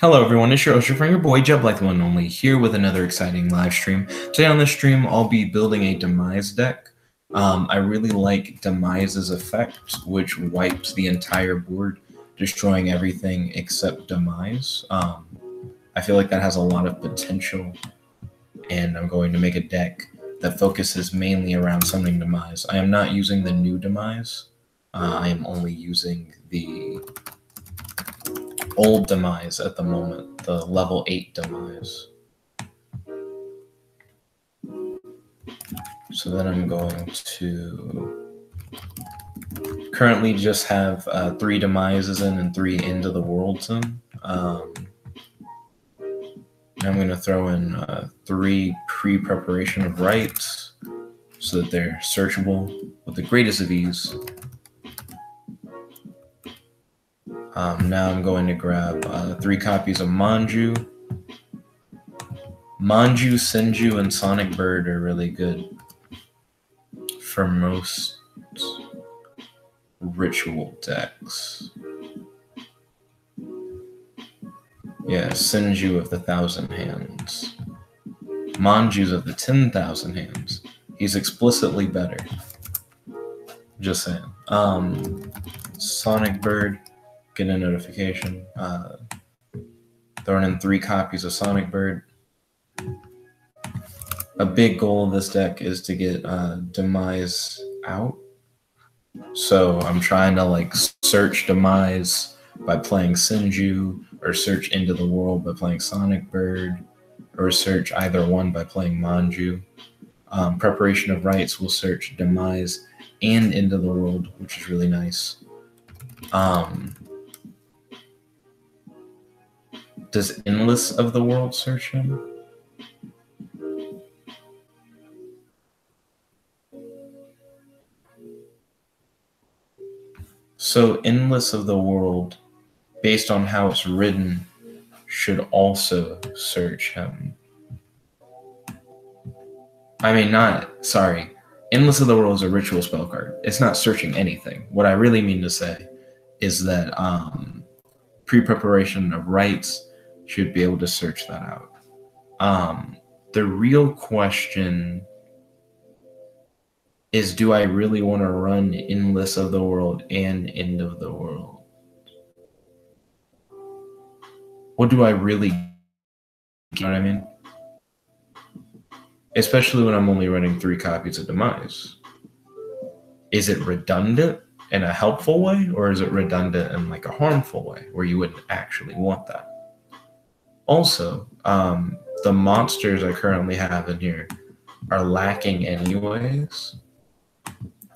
Hello everyone, it's your Osher from your boy Jeb like the one and only here with another exciting live stream. Today on this stream, I'll be building a Demise deck. I really like Demise's effect, which wipes the entire board, destroying everything except Demise. I feel like that has a lot of potential, and I'm going to make a deck that focuses mainly around summoning Demise. I am not using the new Demise. I am only using the old Demise at the moment, the level 8 Demise. So then I'm going to currently just have 3 Demises in and 3 Into the Worlds in. I'm going to throw in 3 pre-preparation of rights so that they're searchable with the greatest of ease. Now I'm going to grab 3 copies of Manju. Manju, Senju, and Sonic Bird are really good for most ritual decks. Yeah, Senju of the 1,000 hands. Manju's of the 10,000 hands. He's explicitly better. Just saying. Sonic Bird, get a notification. Throwing in 3 copies of Sonic Bird. A big goal of this deck is to get Demise out. So I'm trying to search Demise by playing Senju, or search Into the World by playing Sonic Bird, or search either one by playing Manju. Preparation of Rights will search Demise and Into the World, which is really nice. Does Endless of the World search him? So Endless of the World, based on how it's written, should also search him. Endless of the World is a ritual spell card. It's not searching anything. What I really mean to say is that pre-preparation of rights should be able to search that out. The real question is, do I really want to run Endless of the World and End of the World? What do I really, you know what I mean? Especially when I'm only running 3 copies of Demise. Is it redundant in a helpful way, or is it redundant in a harmful way where you wouldn't actually want that? Also, the monsters I currently have in here are lacking anyways.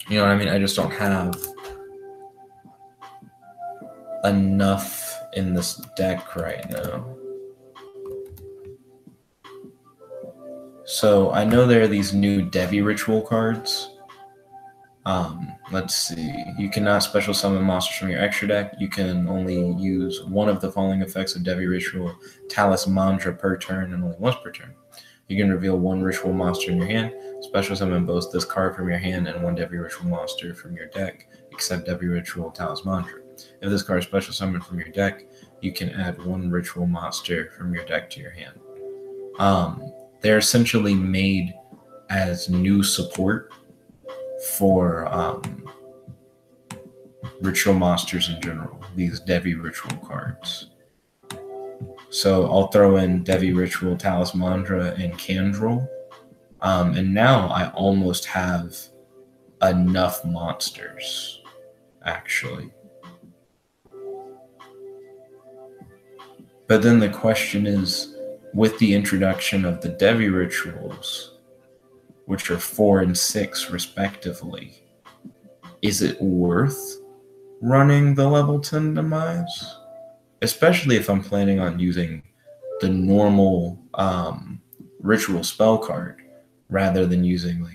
You know what I mean? I just don't have enough in this deck right now. So I know there are these new Devi Ritual cards. Let's see. You cannot special summon monsters from your extra deck. You can only use one of the following effects of Devi Ritual Mantra per turn, and only once per turn. You can reveal 1 ritual monster in your hand. Special summon both this card from your hand and 1 Devi Ritual monster from your deck, except Devi Ritual Mantra. If this card is special summoned from your deck, you can add 1 ritual monster from your deck to your hand. They're essentially made as new support for ritual monsters in general, these Devi Ritual cards. So I'll throw in Devi Ritual Mantra and Candrel. And now I almost have enough monsters, actually. But then the question is, with the introduction of the Devi Rituals, which are 4 and 6 respectively, is it worth running the level 10 Demise? Especially if I'm planning on using the normal ritual spell card rather than using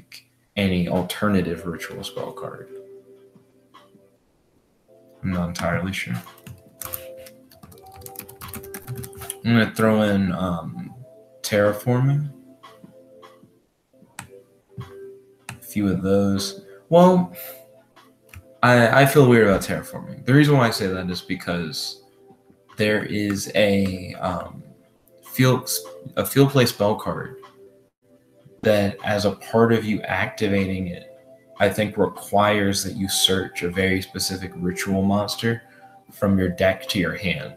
any alternative ritual spell card. I'm not entirely sure. I'm going to throw in Terraforming. A few of those. Well, I feel weird about Terraforming. The reason why I say that is because there is a field play spell card that, as a part of you activating it, I think requires that you search a very specific ritual monster from your deck to your hand.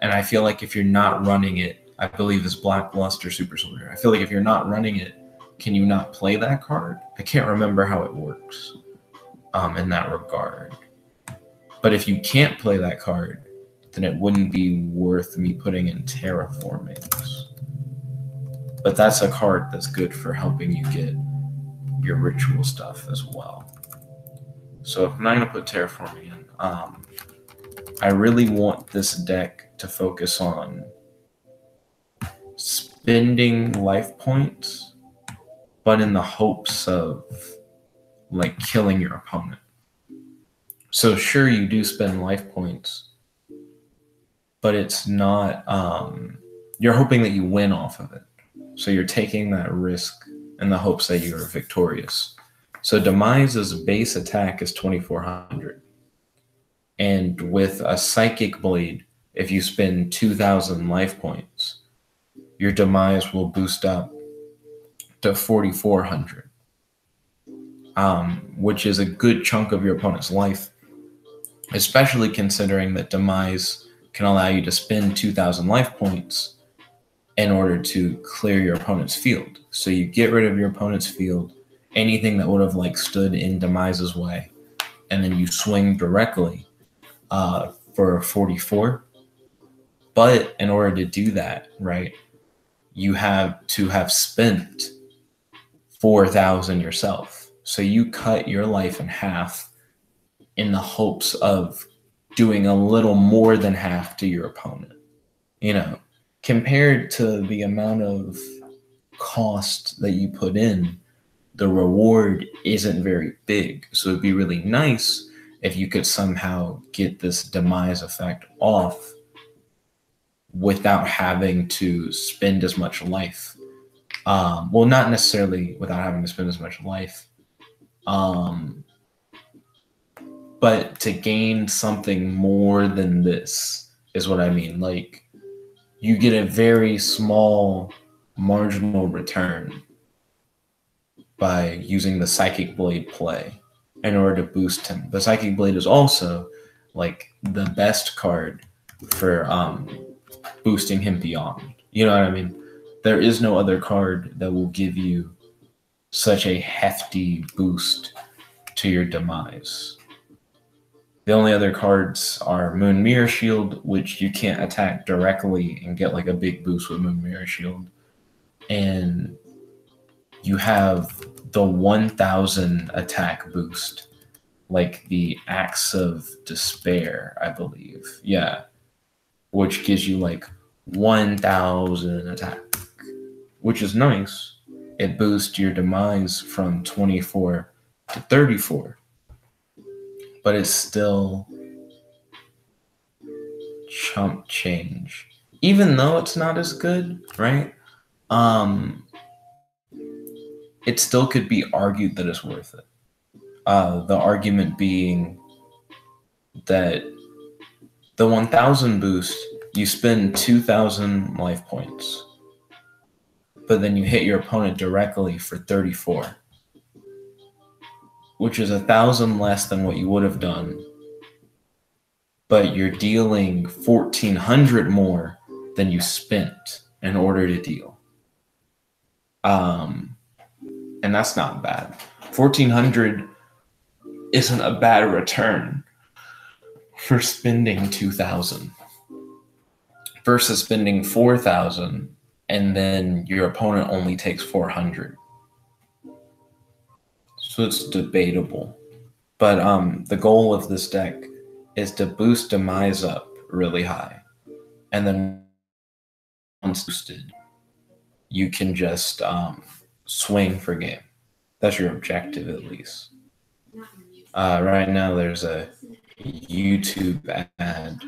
And I feel like if you're not running it, I believe it's Black Luster Super Soldier. I feel like if you're not running it, can you not play that card? I can't remember how it works in that regard. But if you can't play that card, then it wouldn't be worth me putting in terraformings. But that's a card that's good for helping you get your ritual stuff as well. So I'm not going to put terraforming in. I really want this deck to focus on spending life points, but in the hopes of like killing your opponent. So sure, you do spend life points, but it's not, you're hoping that you win off of it. So you're taking that risk in the hopes that you are victorious. So Demise's base attack is 2,400. And with a Psychic Blade, if you spend 2,000 life points, your Demise will boost up to 4,400, which is a good chunk of your opponent's life, especially considering that Demise can allow you to spend 2,000 life points in order to clear your opponent's field. So you get rid of your opponent's field, anything that would have like stood in Demise's way, and then you swing directly for 44. But in order to do that, right, you have to have spent 4,000 yourself. So you cut your life in half in the hopes of doing a little more than half to your opponent. You know, compared to the amount of cost that you put in, the reward isn't very big. So it'd be really nice if you could somehow get this Demise effect off without having to spend as much life. Well, not necessarily without having to spend as much life, but to gain something more than this is what I mean. Like, you get a very small marginal return by using the Psychic Blade play in order to boost him. The Psychic Blade is also like the best card for boosting him beyond. You know what I mean? There is no other card that will give you such a hefty boost to your Demise. The only other cards are Moon Mirror Shield, which you can't attack directly and get like a big boost with Moon Mirror Shield. And you have the 1,000 attack boost, like the Axe of Despair, I believe. Yeah. Which gives you like 1,000 attack, which is nice. It boosts your Demise from 24 to 34. But it's still chump change. Even though it's not as good, right? It still could be argued that it's worth it. The argument being that the 1,000 boost, you spend 2,000 life points, but then you hit your opponent directly for 34, which is 1,000 less than what you would have done, but you're dealing 1,400 more than you spent in order to deal. And that's not bad. 1,400 isn't a bad return for spending 2,000 versus spending 4,000 and then your opponent only takes 400. So it's debatable. But the goal of this deck is to boost Demise up really high. And then once boosted, you can just swing for game. That's your objective, at least. Right now, there's a YouTube ad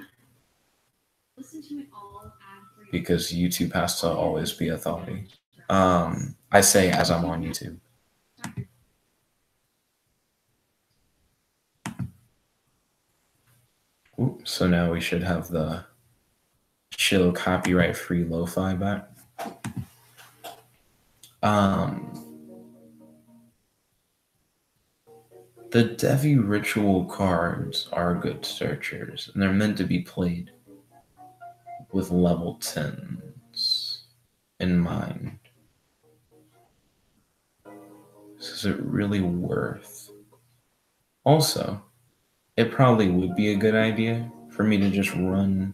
because YouTube has to always be authority. I say as I'm on YouTube. Oops, So now we should have the chill copyright-free lo-fi back. The Devi Ritual cards are good searchers, and they're meant to be played with level 10s in mind. So is it really worth? Also, it probably would be a good idea for me to just run.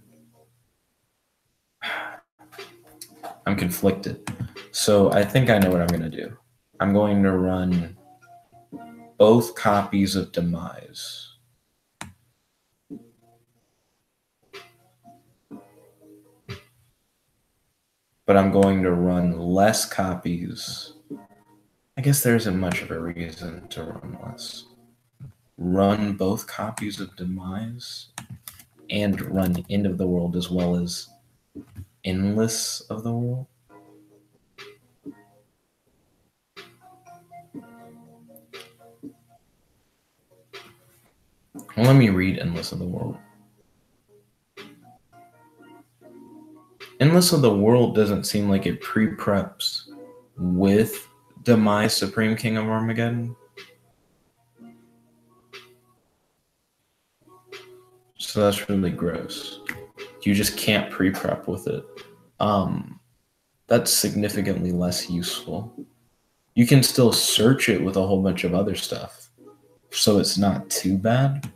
I'm conflicted. So I think I know what I'm going to do. I'm going to run both copies of Demise. But I'm going to run less copies. I guess there isn't much of a reason to run less. Run both copies of Demise and run End of the World as well as Endless of the World. Well, let me read Endless of the World. Endless of the World doesn't seem like it pre-preps with Demise Supreme King of Armageddon. So that's really gross. You just can't pre-prep with it. That's significantly less useful. You can still search it with a whole bunch of other stuff, so it's not too bad.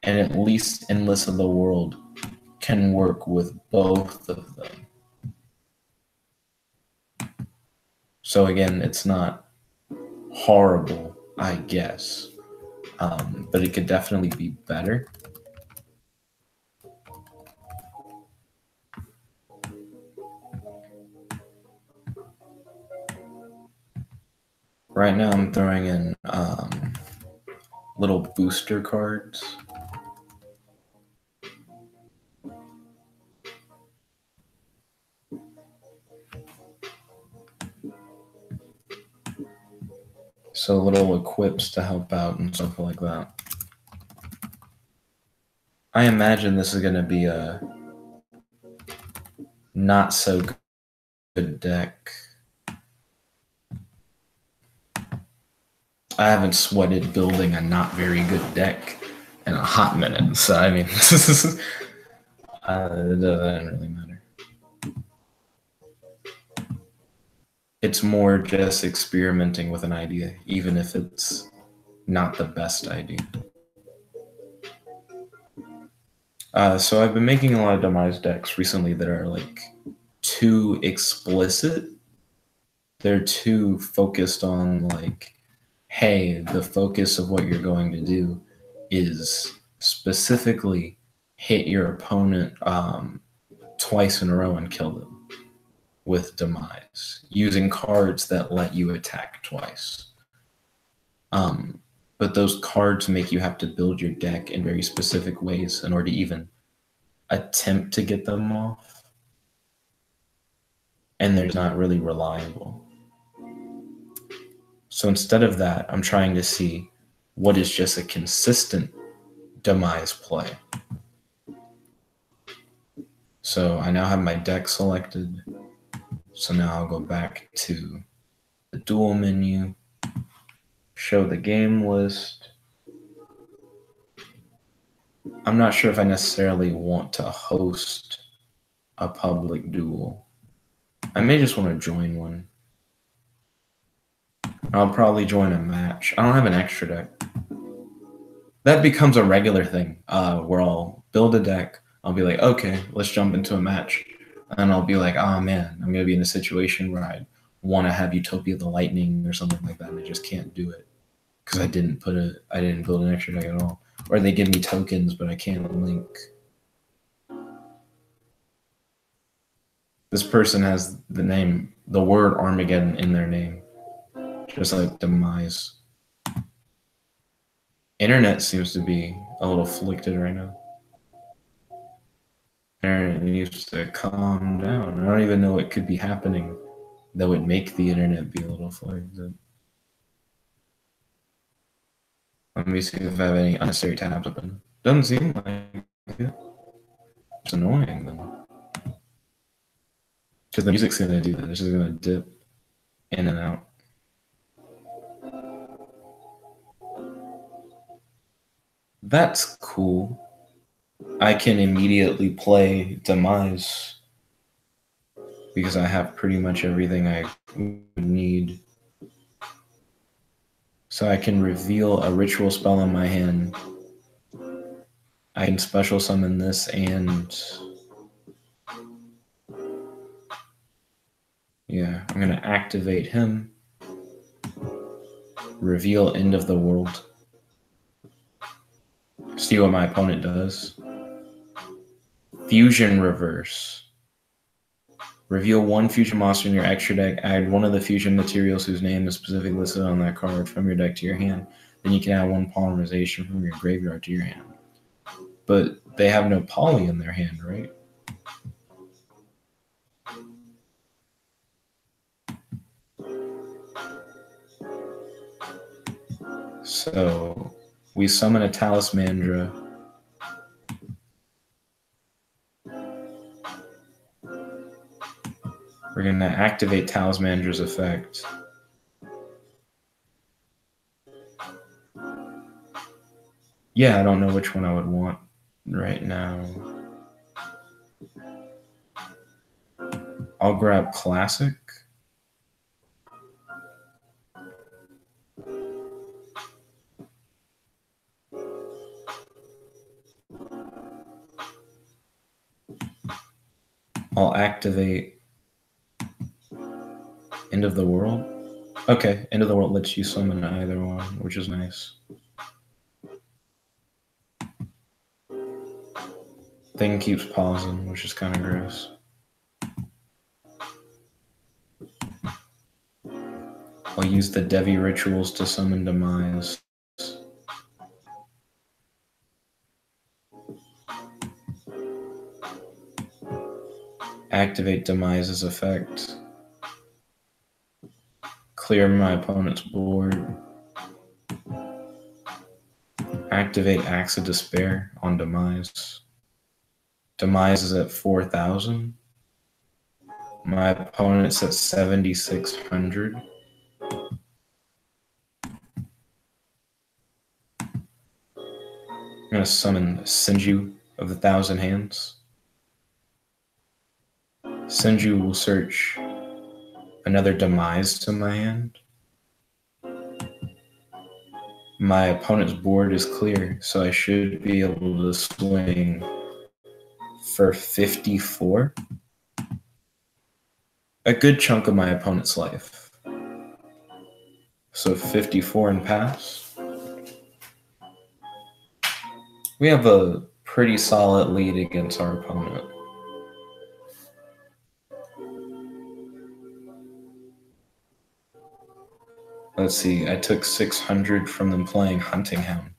And at least Endless of the World can work with both of them. So again, it's not horrible, I guess, but it could definitely be better. Right now I'm throwing in little booster cards. So little equips to help out and stuff like that. I imagine this is going to be a not so good deck. I haven't sweated building a not very good deck in a hot minute, so I mean, it doesn't really matter. It's more just experimenting with an idea, even if it's not the best idea. So I've been making a lot of Demise decks recently that are like too explicit. They're too focused on like, hey, the focus of what you're going to do is specifically hit your opponent twice in a row and kill them with Demise, using cards that let you attack twice. But those cards make you have to build your deck in very specific ways in order to even attempt to get them off. And they're not really reliable. So instead of that, I'm trying to see what is just a consistent Demise play. So I now have my deck selected. So now I'll go back to the duel menu, show the game list. I'm not sure if I necessarily want to host a public duel. I may just want to join one. I'll probably join a match. I don't have an extra deck. That becomes a regular thing where I'll build a deck. I'll be like, okay, let's jump into a match. And I'll be like, oh man, I'm going to be in a situation where I want to have Utopia the Lightning or something like that, and I just can't do it because I didn't build an extra deck at all. Or they give me tokens, but I can't link. This person has the word Armageddon in their name, just like Demise. Internet seems to be a little afflicted right now. Internet needs to calm down. I don't even know what could be happening that would make the internet be a little afflicted. Let me see if I have any unnecessary tabs open. Doesn't seem like it. It's annoying then. Because the music's gonna do that. It's just gonna dip in and out. That's cool. I can immediately play Demise because I have pretty much everything I would need. So I can reveal a ritual spell in my hand. I can special summon this and yeah, I'm gonna activate him. Reveal End of the World. See what my opponent does. Fusion Reverse. Reveal one fusion monster in your extra deck. Add one of the fusion materials whose name is specifically listed on that card from your deck to your hand. Then you can add one polymerization from your graveyard to your hand. But they have no poly in their hand, right? So we summon a Talismandra. We're going to activate Talismandra's effect. Yeah, I don't know which one I would want right now. I'll grab Classic. I'll activate End of the World. Okay, End of the World lets you summon either one, which is nice. Thing keeps pausing, which is kind of gross. I'll use the Devi rituals to summon Demise. Activate Demise's effect. Clear my opponent's board. Activate Axe of Despair on Demise. Demise is at 4,000. My opponent's at 7,600. I'm going to summon Senju of the Thousand Hands. Senju will search another Demise to my hand. My opponent's board is clear, so I should be able to swing for 54. A good chunk of my opponent's life. So 54 and pass. We have a pretty solid lead against our opponent. Let's see, I took 600 from them playing Hunting Hound.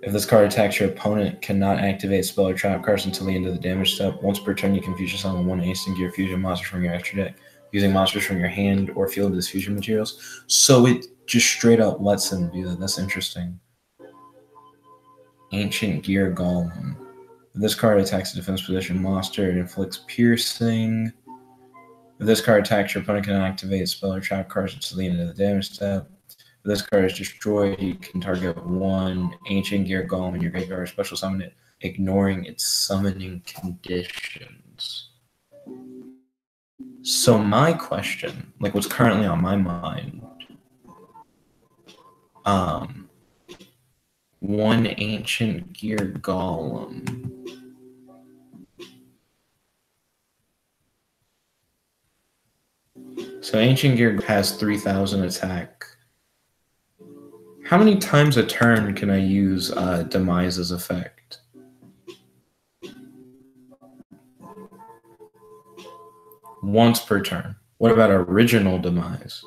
If this card attacks your opponent, cannot activate spell or trap cards until the end of the damage step. Once per turn, you can fusion summon one instant gear fusion monster from your extra deck, using monsters from your hand or field as fusion materials. So it just straight up lets him do that. That's interesting. Ancient Gear Golem. If this card attacks a defense position monster, it inflicts piercing. If this card attacks, your opponent can activate spell or trap cards until the end of the damage step. If this card is destroyed, you can target one Ancient Gear Golem in your graveyard, special summon it, ignoring its summoning conditions. So my question, like what's currently on my mind, one Ancient Gear Golem. So Ancient Gear has 3,000 attack. How many times a turn can I use Demise's effect? Once per turn. What about original Demise?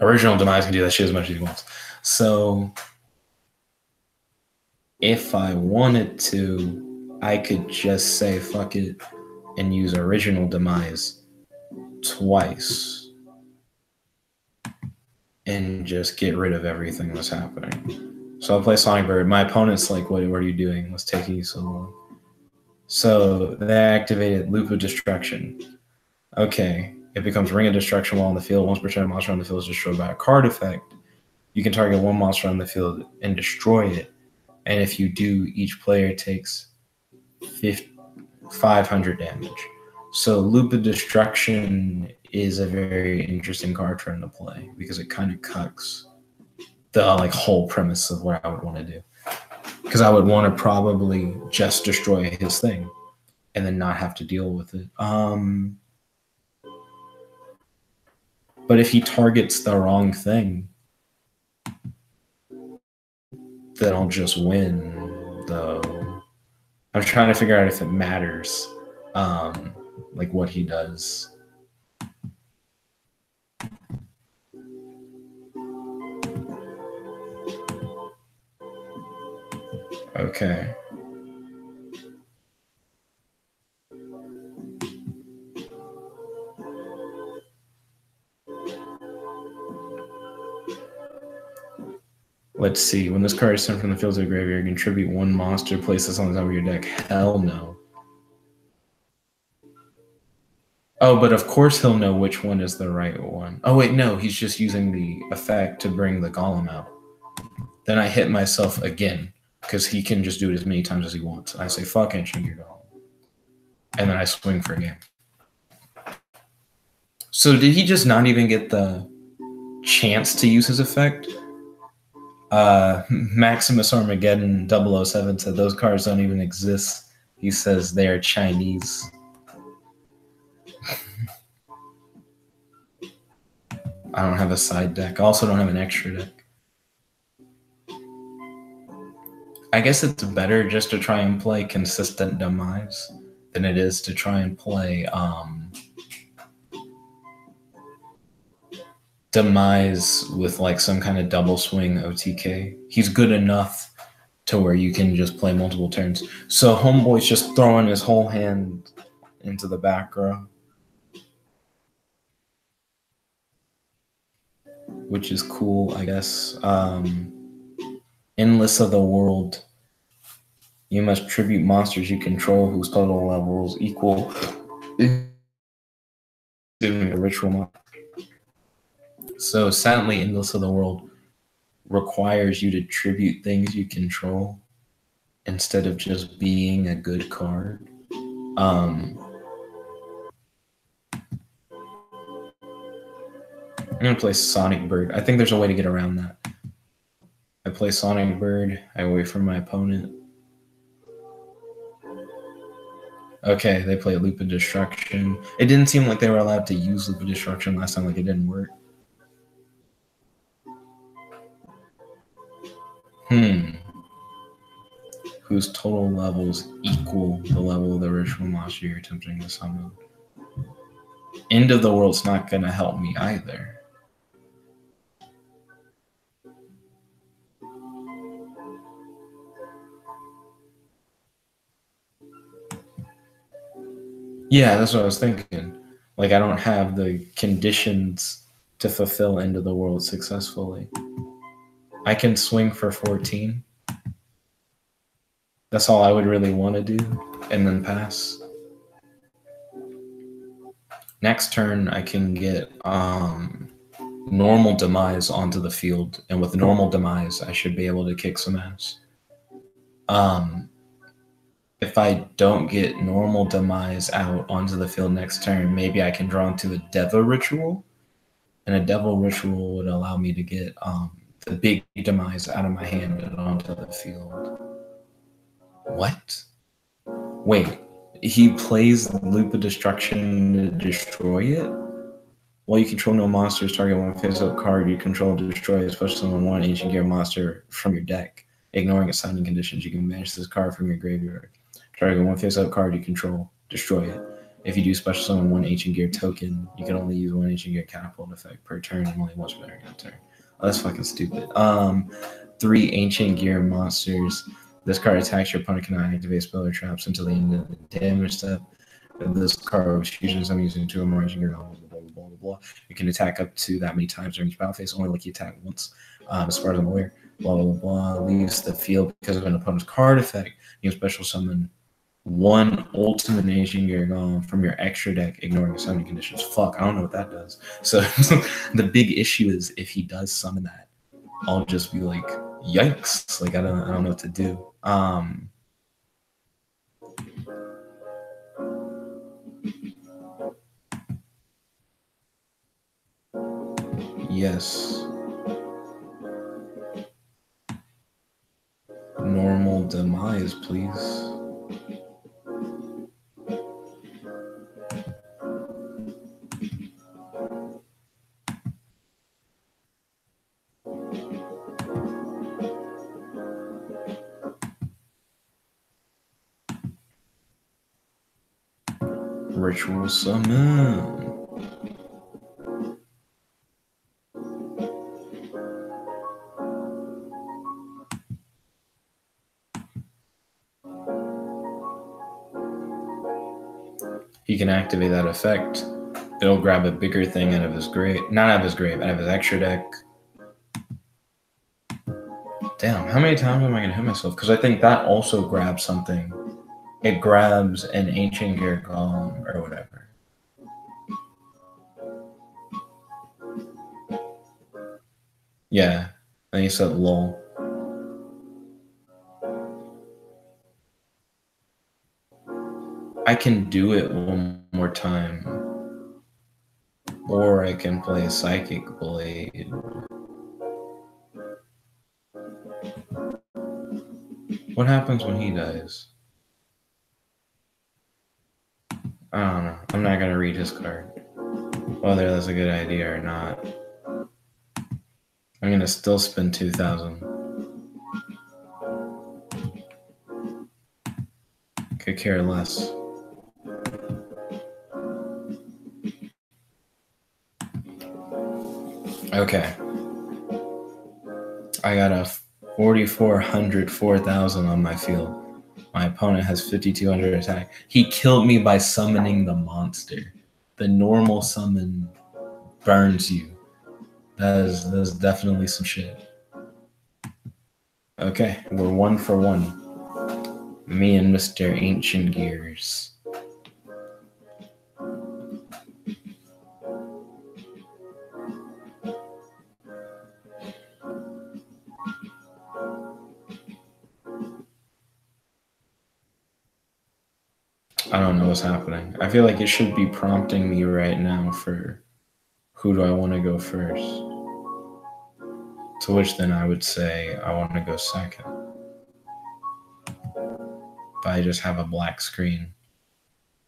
Original Demise can do that shit as much as he wants. So if I wanted to, I could just say fuck it and use original Demise twice and just get rid of everything that's happening. So I'll play Sonic Bird. My opponent's like, what are you doing? What's taking you so long? So they activated Loop of Destruction. Okay. It becomes Ring of Destruction while on the field. Once per turn, a monster on the field is destroyed by a card effect. You can target one monster on the field and destroy it. And if you do, each player takes 500 damage. So Loop of Destruction is a very interesting card turn to play because it kind of cucks the like whole premise of what I would want to do. Because I would want to probably just destroy his thing and then not have to deal with it. But if he targets the wrong thing, then I'll just win, though. I'm trying to figure out if it matters, like what he does. Okay. Let's see. When this card is sent from the field to the graveyard, contribute one monster, place this on the top of your deck. Hell no. Oh, but of course he'll know which one is the right one. Oh, wait, no. He's just using the effect to bring the golem out. Then I hit myself again, because he can just do it as many times as he wants. I say, fuck Ancient Gear Golem. And then I swing for a game. So did he just not even get the chance to use his effect? Maximus Armageddon 007 said those cards don't even exist. He says they are Chinese. I don't have a side deck. I also don't have an extra deck. I guess it's better just to try and play consistent Demise than it is to try and play Demise with like some kind of double swing OTK. He's good enough to where you can just play multiple turns. So Homeboy's just throwing his whole hand into the back row, which is cool, I guess. Endless of the World. You must tribute monsters you control whose total levels equal a ritual monster. So sadly, Endless of the World requires you to tribute things you control instead of just being a good card. I'm going to play Sonic Bird. I think there's a way to get around that. I play Sonic Bird. I wait for my opponent. Okay, they play Loop of Destruction. It didn't seem like they were allowed to use Loop of Destruction last time, like it didn't work. Whose total levels equal the level of the ritual monster you're attempting to summon. End of the World's not going to help me either. Yeah, that's what I was thinking. Like, I don't have the conditions to fulfill End of the World successfully. I can swing for 14. That's all I would really want to do, and then pass. Next turn, I can get normal Demise onto the field, and with normal Demise, I should be able to kick some ass. If I don't get normal Demise out onto the field next turn, maybe I can draw into a Devil Ritual, and a Devil Ritual would allow me to get the big Demise out of my hand and onto the field. What? Wait, he plays Loop of Destruction to destroy it? While you control no monsters, target one face-up card you control to destroy it, especially summon one Ancient Gear monster from your deck. Ignoring assigning conditions, you can banish this card from your graveyard. Target one face-up card you control, destroy it. If you do special summon one Ancient Gear token, you can only use one Ancient Gear catapult effect per turn and only once per turn. Oh, that's fucking stupid. 3 Ancient Gear monsters. This card attacks your opponent cannot activate spell or traps until the end of the damage step. This card was fusions I'm using 2 or more Ancient Gear golems, blah, blah, blah, blah. You can attack up to that many times during each battle phase, only like you attack once, as far as I'm aware. blah, blah, blah, leaves the field because of an opponent's card effect. You can special summon one ultimate ancient Gagaga from your extra deck, ignoring summoning conditions. Fuck, I don't know what that does. So the big issue is if he does summon that, I'll just be like, yikes! Like I don't know what to do. Yes. Normal demise, please. Ritual summon. He can activate that effect. It'll grab a bigger thing out of his grave. Not out of his grave, out of his extra deck. Damn, how many times am I going to hit myself? Because I think that also grabs something. It grabs an ancient Gagaga or whatever. Yeah, and he said lol. I can do it one more time. Or I can play Psychic Blade. What happens when he dies? I don't know. I'm not going to read his card. Whether that's a good idea or not. I'm going to still spend 2,000. Could care less. Okay. I got a 4,400, 4,000 on my field. My opponent has 5,200 attack. He killed me by summoning the monster. The normal summon burns you. That is definitely some shit. Okay, we're 1 for 1. Me and Mr. Ancient Gears. I don't know what's happening. I feel like it should be prompting me right now for who do I want to go first. To which then I would say I want to go second. But I just have a black screen.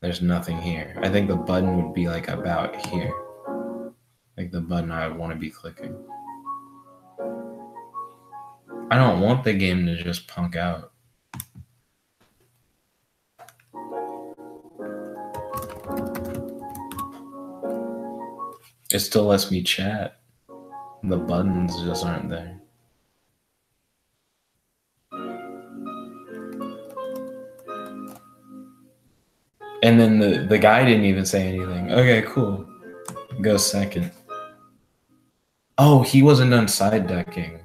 There's nothing here. I think the button would be like about here. Like the button I would want to be clicking. I don't want the game to just punk out. It still lets me chat. The buttons just aren't there. And then the guy didn't even say anything. Okay, cool. Go second. Oh, he wasn't done side decking.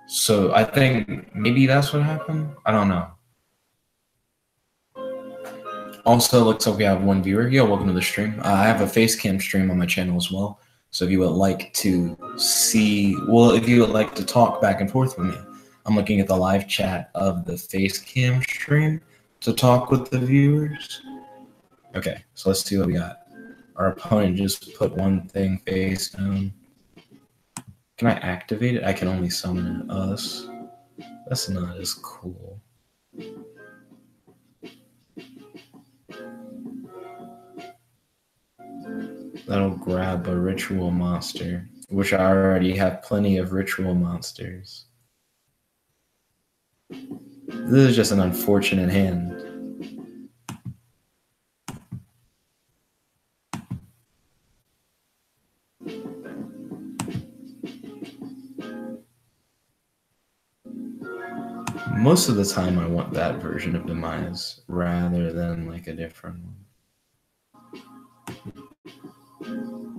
So I think maybe that's what happened. I don't know. Also, looks like we have one viewer. Yo, welcome to the stream. I have a face cam stream on my channel as well. So if you would like to see, well, if you would like to talk back and forth with me, I'm looking at the live chat of the face cam stream to talk with the viewers. Okay, so let's see what we got. Our opponent just put one thing face down. Can I activate it? I can only summon it. That's not as cool. That'll grab a ritual monster, which I already have plenty of ritual monsters. This is just an unfortunate hand. Most of the time I want that version of Demise rather than like a different one.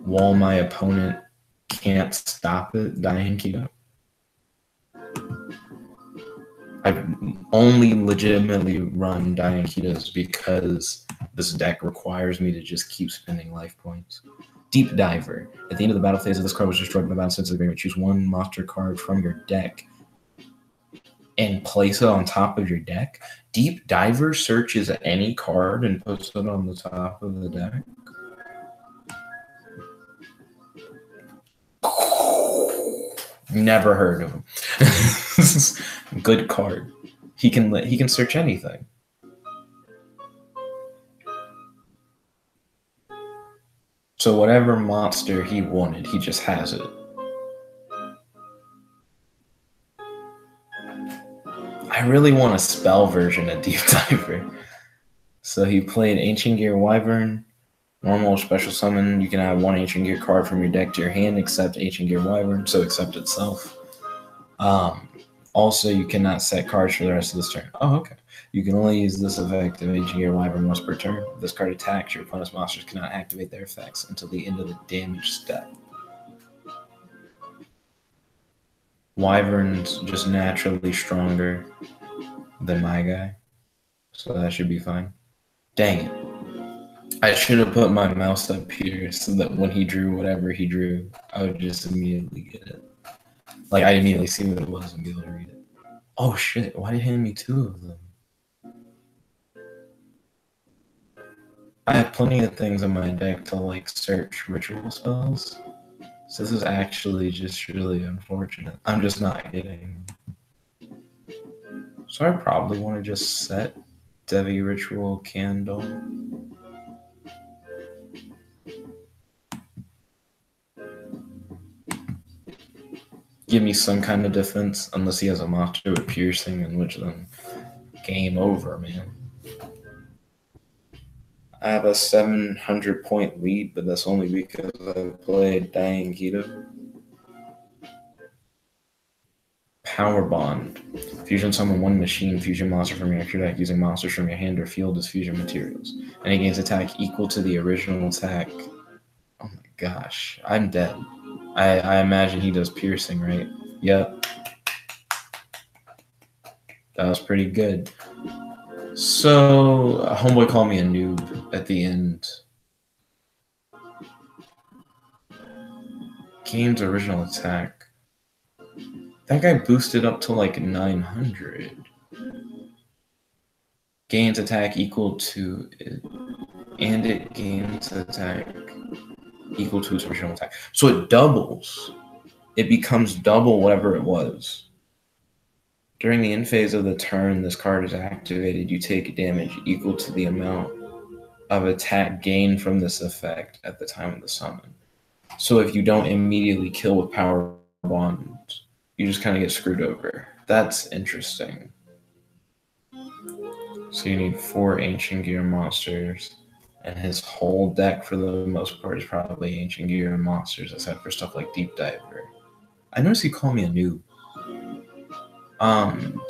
While my opponent can't stop it, dying keep up. I only legitimately run Diankitas because this deck requires me to just keep spending life points. Deep Diver. At the end of the battle phase, if this card was destroyed by the battle sense agreement, choose one monster card from your deck and place it on top of your deck. Deep Diver searches any card and puts it on the top of the deck. Never heard of him. Good card. He can search anything. So whatever monster he wanted, he just has it. I really want a spell version of Deep Diver. So he played Ancient Gear Wyvern, normal or special summon. You can add one Ancient Gear card from your deck to your hand, except Ancient Gear Wyvern, so except itself. Also, you cannot set cards for the rest of this turn. Oh, okay. You can only use this effect of Ancient Gear Wyvern once per turn. If this card attacks, your opponent's monsters cannot activate their effects until the end of the damage step. Wyvern's just naturally stronger than my guy, so that should be fine. Dang it. I should have put my mouse up here so that when he drew whatever he drew, I would just immediately get it. Like, I'd immediately see what it was and be able to read it. Oh shit, why did he hand me two of them? I have plenty of things in my deck to, like, search ritual spells. So this is actually just really unfortunate. I'm just not getting. So I probably want to just set Devi Ritual Candle. Give me some kind of defense, unless he has a monster with piercing, in which then game over, man. I have a 700-point lead, but that's only because I played Dying Keto. Power Bond. Fusion summon one machine fusion monster from your extra deck using monsters from your hand or field as fusion materials. And it gains attack equal to the original attack. Oh my gosh, I'm dead. I imagine he does piercing, right? Yep. That was pretty good. So, homeboy called me a noob at the end. Game's original attack. That guy boosted up to like 900. Gains attack equal to it. And it gains attack equal to its original attack. So it doubles. It becomes double whatever it was. During the end phase of the turn this card is activated, you take damage equal to the amount of attack gained from this effect at the time of the summon. So if you don't immediately kill with Power Bond, you just kind of get screwed over. That's interesting. So you need 4 Ancient Gear monsters, and his whole deck for the most part is probably Ancient Gear monsters, except for stuff like Deep Diver. I noticed he called me a noob.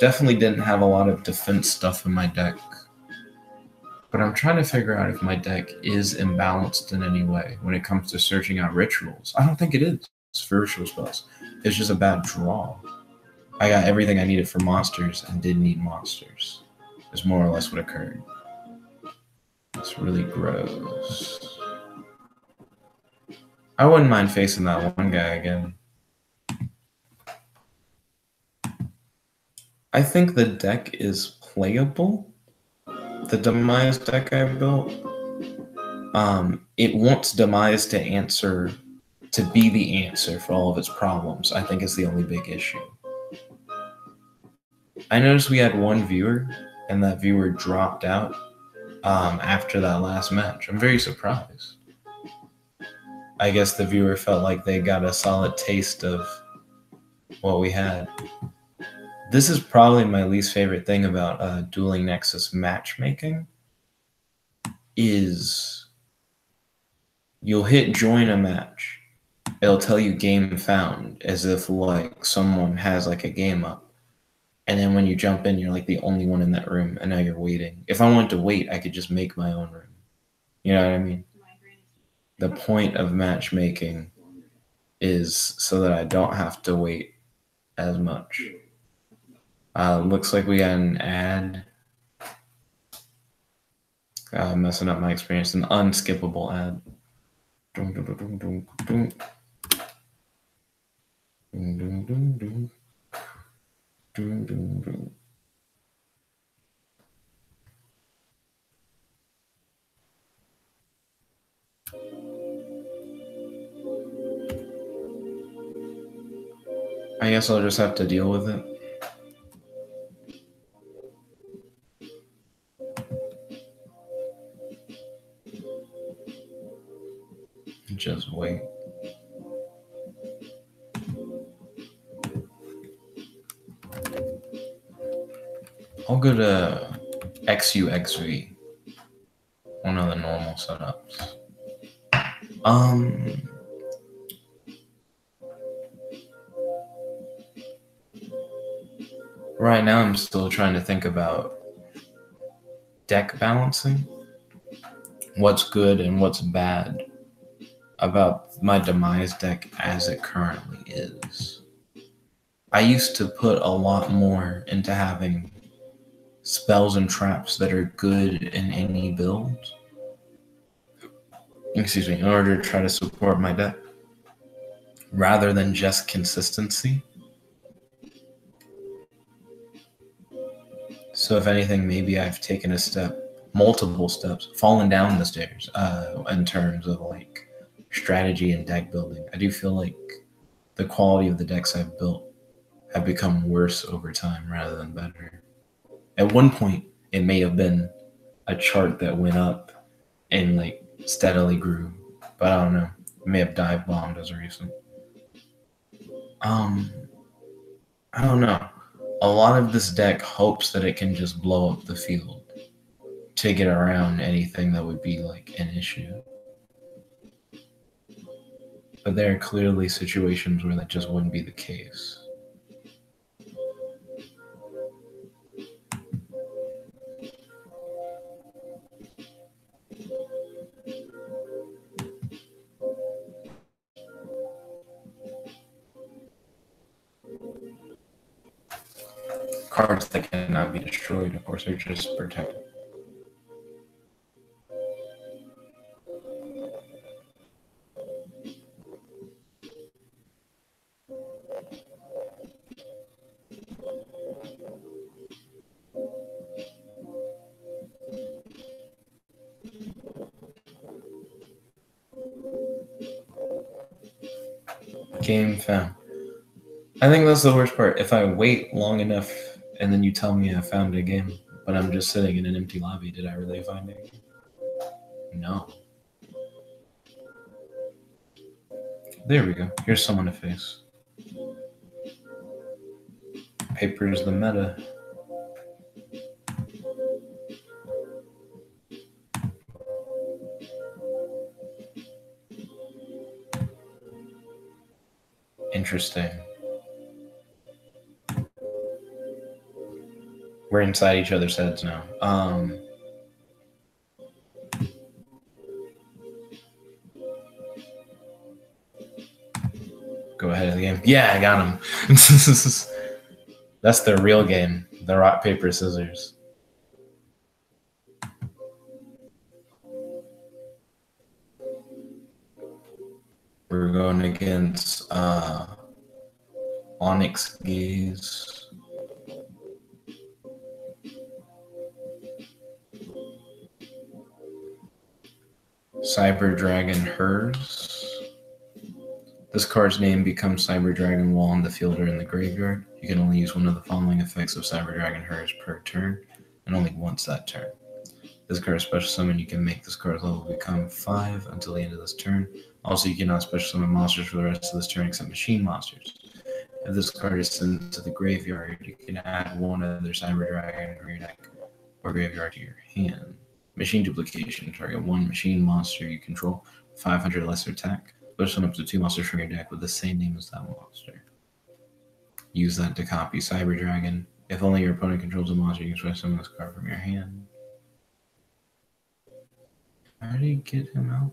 Definitely didn't have a lot of defense stuff in my deck. But I'm trying to figure out if my deck is imbalanced in any way when it comes to searching out rituals. I don't think it is for ritual spells. It's just a bad draw. I got everything I needed for monsters and didn't need monsters. Is more or less what occurred. It's really gross. I wouldn't mind facing that one guy again. I think the deck is playable. The Demise deck I built. It wants Demise to be the answer for all of its problems. I think is the only big issue. I noticed we had one viewer, and that viewer dropped out after that last match. I'm very surprised. I guess the viewer felt like they got a solid taste of what we had. This is probably my least favorite thing about Dueling Nexus matchmaking is you'll hit join a match. It'll tell you game found as if like someone has like a game up. And then when you jump in, you're like the only one in that room and now you're waiting. If I wanted to wait, I could just make my own room. You know what I mean? The point of matchmaking is so that I don't have to wait as much. Looks like we got an ad. Messing up my experience. An unskippable ad. I guess I'll just have to deal with it. Just wait. I'll go to XUXV, one of the normal setups. Right now I'm still trying to think about deck balancing. What's good and what's bad about my Demise deck as it currently is. I used to put a lot more into having spells and traps that are good in any build. Excuse me, in order to try to support my deck, rather than just consistency. So if anything, maybe I've taken a step, multiple steps, fallen down the stairs in terms of like strategy and deck building. I do feel like the quality of the decks I've built have become worse over time rather than better. At one point, it may have been a chart that went up and like steadily grew, but I don't know. It may have dive bombed as a recent. I don't know. A lot of this deck hopes that it can just blow up the field to get around anything that would be like an issue. But there are clearly situations where that just wouldn't be the case. Cards that cannot be destroyed, of course, are just protected. Game found. I think that's the worst part. If I wait long enough and then you tell me I found a game, but I'm just sitting in an empty lobby, did I really find a game? No. There we go. Here's someone to face. Paper is the meta. Interesting. We're inside each other's heads now. Go ahead of the game. Yeah, I got him. That's the real game. The rock, paper, scissors. We're going against Onyx Gaze. Cyber Dragon Hers. This card's name becomes Cyber Dragon while on the field or in the graveyard. You can only use one of the following effects of Cyber Dragon Hers per turn, and only once that turn. This card is special summon. You can make this card's level become 5 until the end of this turn. Also, you cannot special summon monsters for the rest of this turn except machine monsters. If this card is sent to the graveyard, you can add one other Cyber Dragon from your deck or graveyard to your hand. Machine duplication. Target one machine monster you control, 500 lesser attack. Special summon up to 2 monsters from your deck with the same name as that monster. Use that to copy Cyber Dragon. If only your opponent controls a monster, you can special summon this card from your hand. How did he get him out?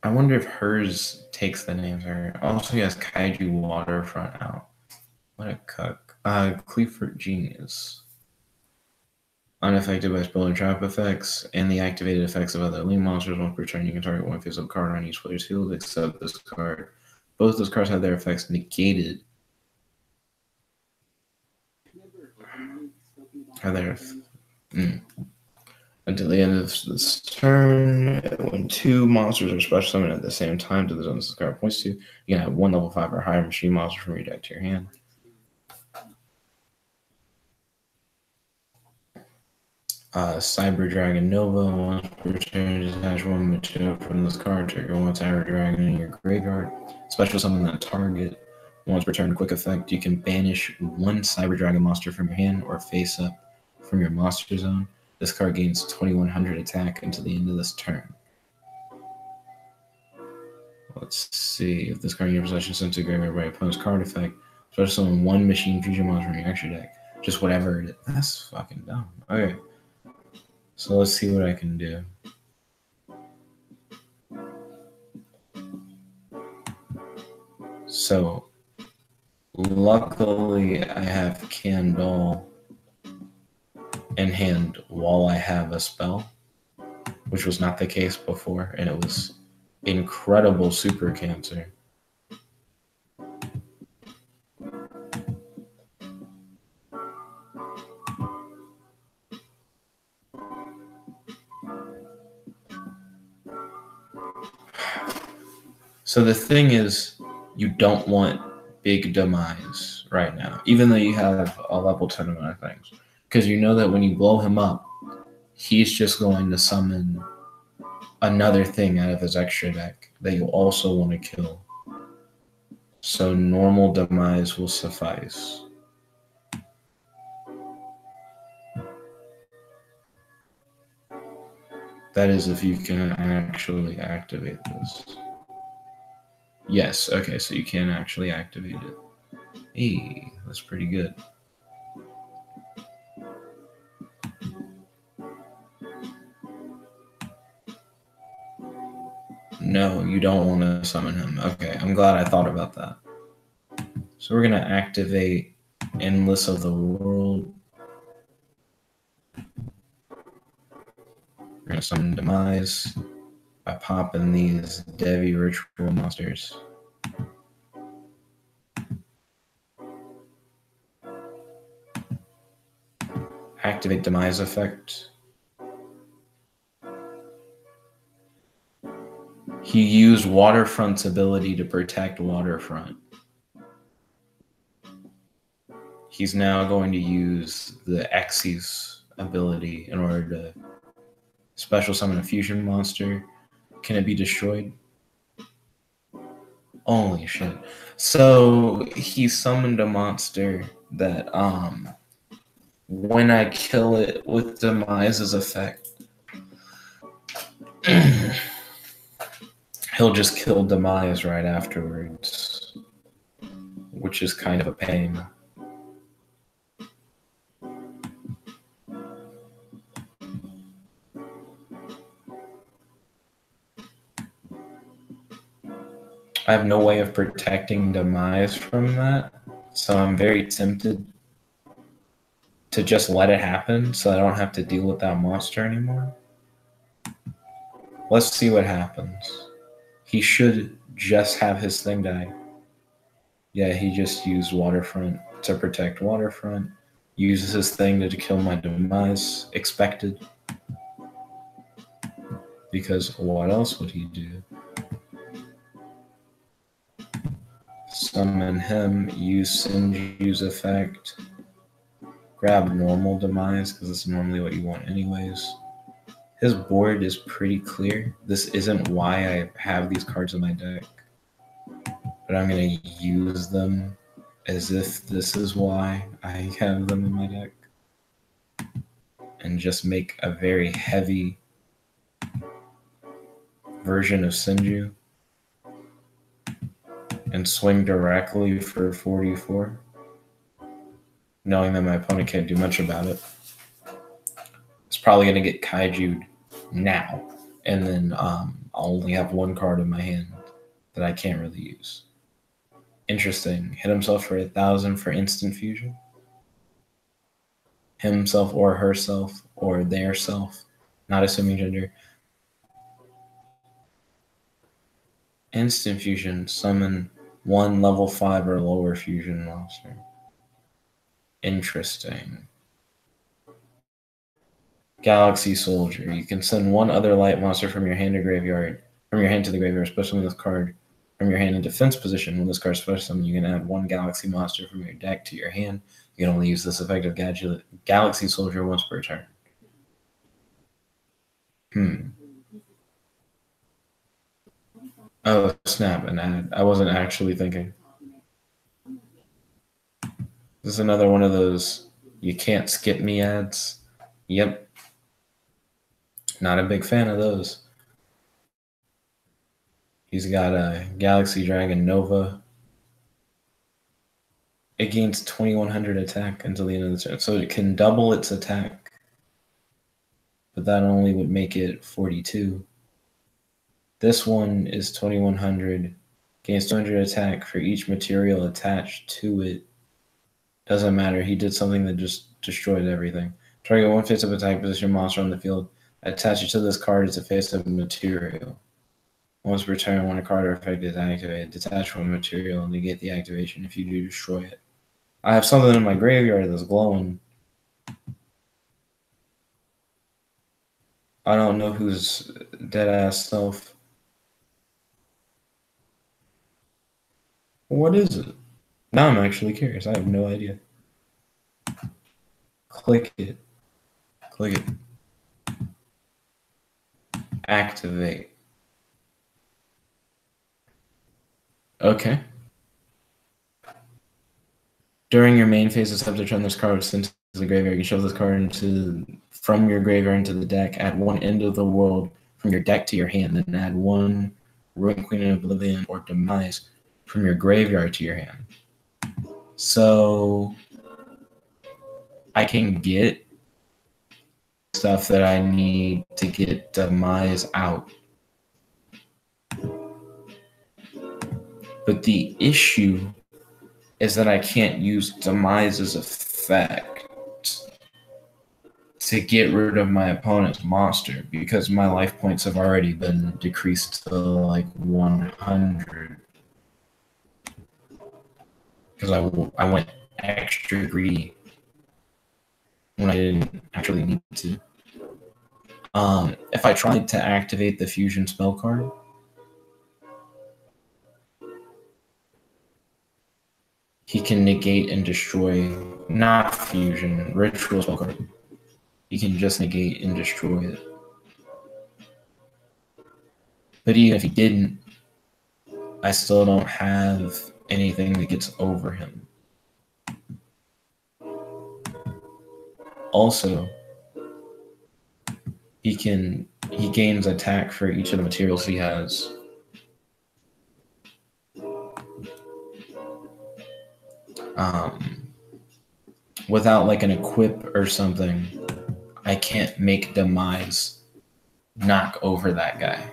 I wonder if hers takes the names. Or also, he has Kaiju Waterfront out. What a cuck. Cleefort Genius. Unaffected by spell and trap effects and the activated effects of other link monsters. Once per turn, you can target one physical card on each player's field except this card. Both those cards have their effects negated. Until the end of this turn, when two monsters are special summoned at the same time to the zone this card points to, you can have one level 5 or higher machine monster from your deck to your hand. Cyber Dragon Nova, once per turn, detach one material from this card, trigger one Cyber Dragon in your graveyard. Special summon that target. Once per turn, quick effect, you can banish one Cyber Dragon monster from your hand or face up from your monster zone. This card gains 2100 attack until the end of this turn. Let's see if this card in your possession is sent to graveyard by opponent's card effect. Special summon one machine fusion monster from your extra deck. Just whatever it is. That's fucking dumb. Okay. So let's see what I can do. So, luckily I have Candle in hand while I have a spell, which was not the case before, and it was incredible super cancer. So the thing is, you don't want big Demise right now, even though you have a level 10 amount of things. Because you know that when you blow him up, he's just going to summon another thing out of his extra deck that you also want to kill. So normal Demise will suffice. That is if you can actually activate this. Yes, okay, so you can actually activate it. Hey, that's pretty good. No, you don't want to summon him. Okay, I'm glad I thought about that. So we're going to activate Endless of the World. We're going to summon Demise by popping these Devi Ritual monsters. Activate Demise effect. He used Waterfront's ability to protect Waterfront. He's now going to use the Xyz ability in order to special summon a fusion monster. Can it be destroyed? Holy shit. So he summoned a monster that when I kill it with Demise's effect, he'll just kill Demise right afterwards, which is kind of a pain. I have no way of protecting Demise from that, so I'm very tempted to just let it happen so I don't have to deal with that monster anymore. Let's see what happens. He should just have his thing die. Yeah, he just used Waterfront to protect Waterfront. Uses his thing to kill my Demise. Expected. Because what else would he do? Summon him, use Sinju's effect. Grab normal Demise, because it's normally what you want anyways. His board is pretty clear. This isn't why I have these cards in my deck, but I'm going to use them as if this is why I have them in my deck, and just make a very heavy version of Sinju and swing directly for 44, knowing that my opponent can't do much about it. It's probably going to get Kaiju'd now and then I'll only have one card in my hand that I can't really use. Interesting. Hit himself for 1,000 for instant fusion. Himself or herself or their self, not assuming gender. Instant fusion, summon one level 5 or lower fusion monster. Interesting. Galaxy Soldier. You can send one other light monster from your hand to graveyard, from your hand to the graveyard, especially when this card from your hand in defense position. When this card special summon, you can add one Galaxy monster from your deck to your hand. You can only use this effect of Galaxy Soldier once per turn. Oh, snap, an ad. I wasn't actually thinking. This is another one of those you can't skip me ads. Yep. Not a big fan of those. He's got a Galaxy Dragon Nova. It gains 2,100 attack until the end of the turn. So it can double its attack. But that only would make it 42. This one is 2,100. Gains 200 attack for each material attached to it. Doesn't matter. He did something that just destroyed everything. Target one face-up attack position monster on the field. Attach it to this card as a face-up material. Once per turn, when a card or effect is activated, detach from material and negate the activation. If you do, destroy it. I have something in my graveyard that's glowing. I don't know whose dead-ass self. What is it? Now I'm actually curious. I have no idea. Click it. Click it. Activate. Okay. During your main phase of subject turn, this card was sent to the graveyard. You shove this card from your graveyard into the deck. Add one end of the world from your deck to your hand. Then add one Ruin Queen of Oblivion or Demise from your graveyard to your hand. So I can get stuff that I need to get Demise out. But the issue is that I can't use Demise's effect to get rid of my opponent's monster because my life points have already been decreased to like 100. Because I went extra greedy when I didn't actually need to. If I tried to activate the fusion spell card, he can negate and destroy, not fusion, ritual spell card. He can just negate and destroy it. But even if he didn't, I still don't have anything that gets over him. Also, he gains attack for each of the materials he has. Without like an equip or something, I can't make Demise knock over that guy.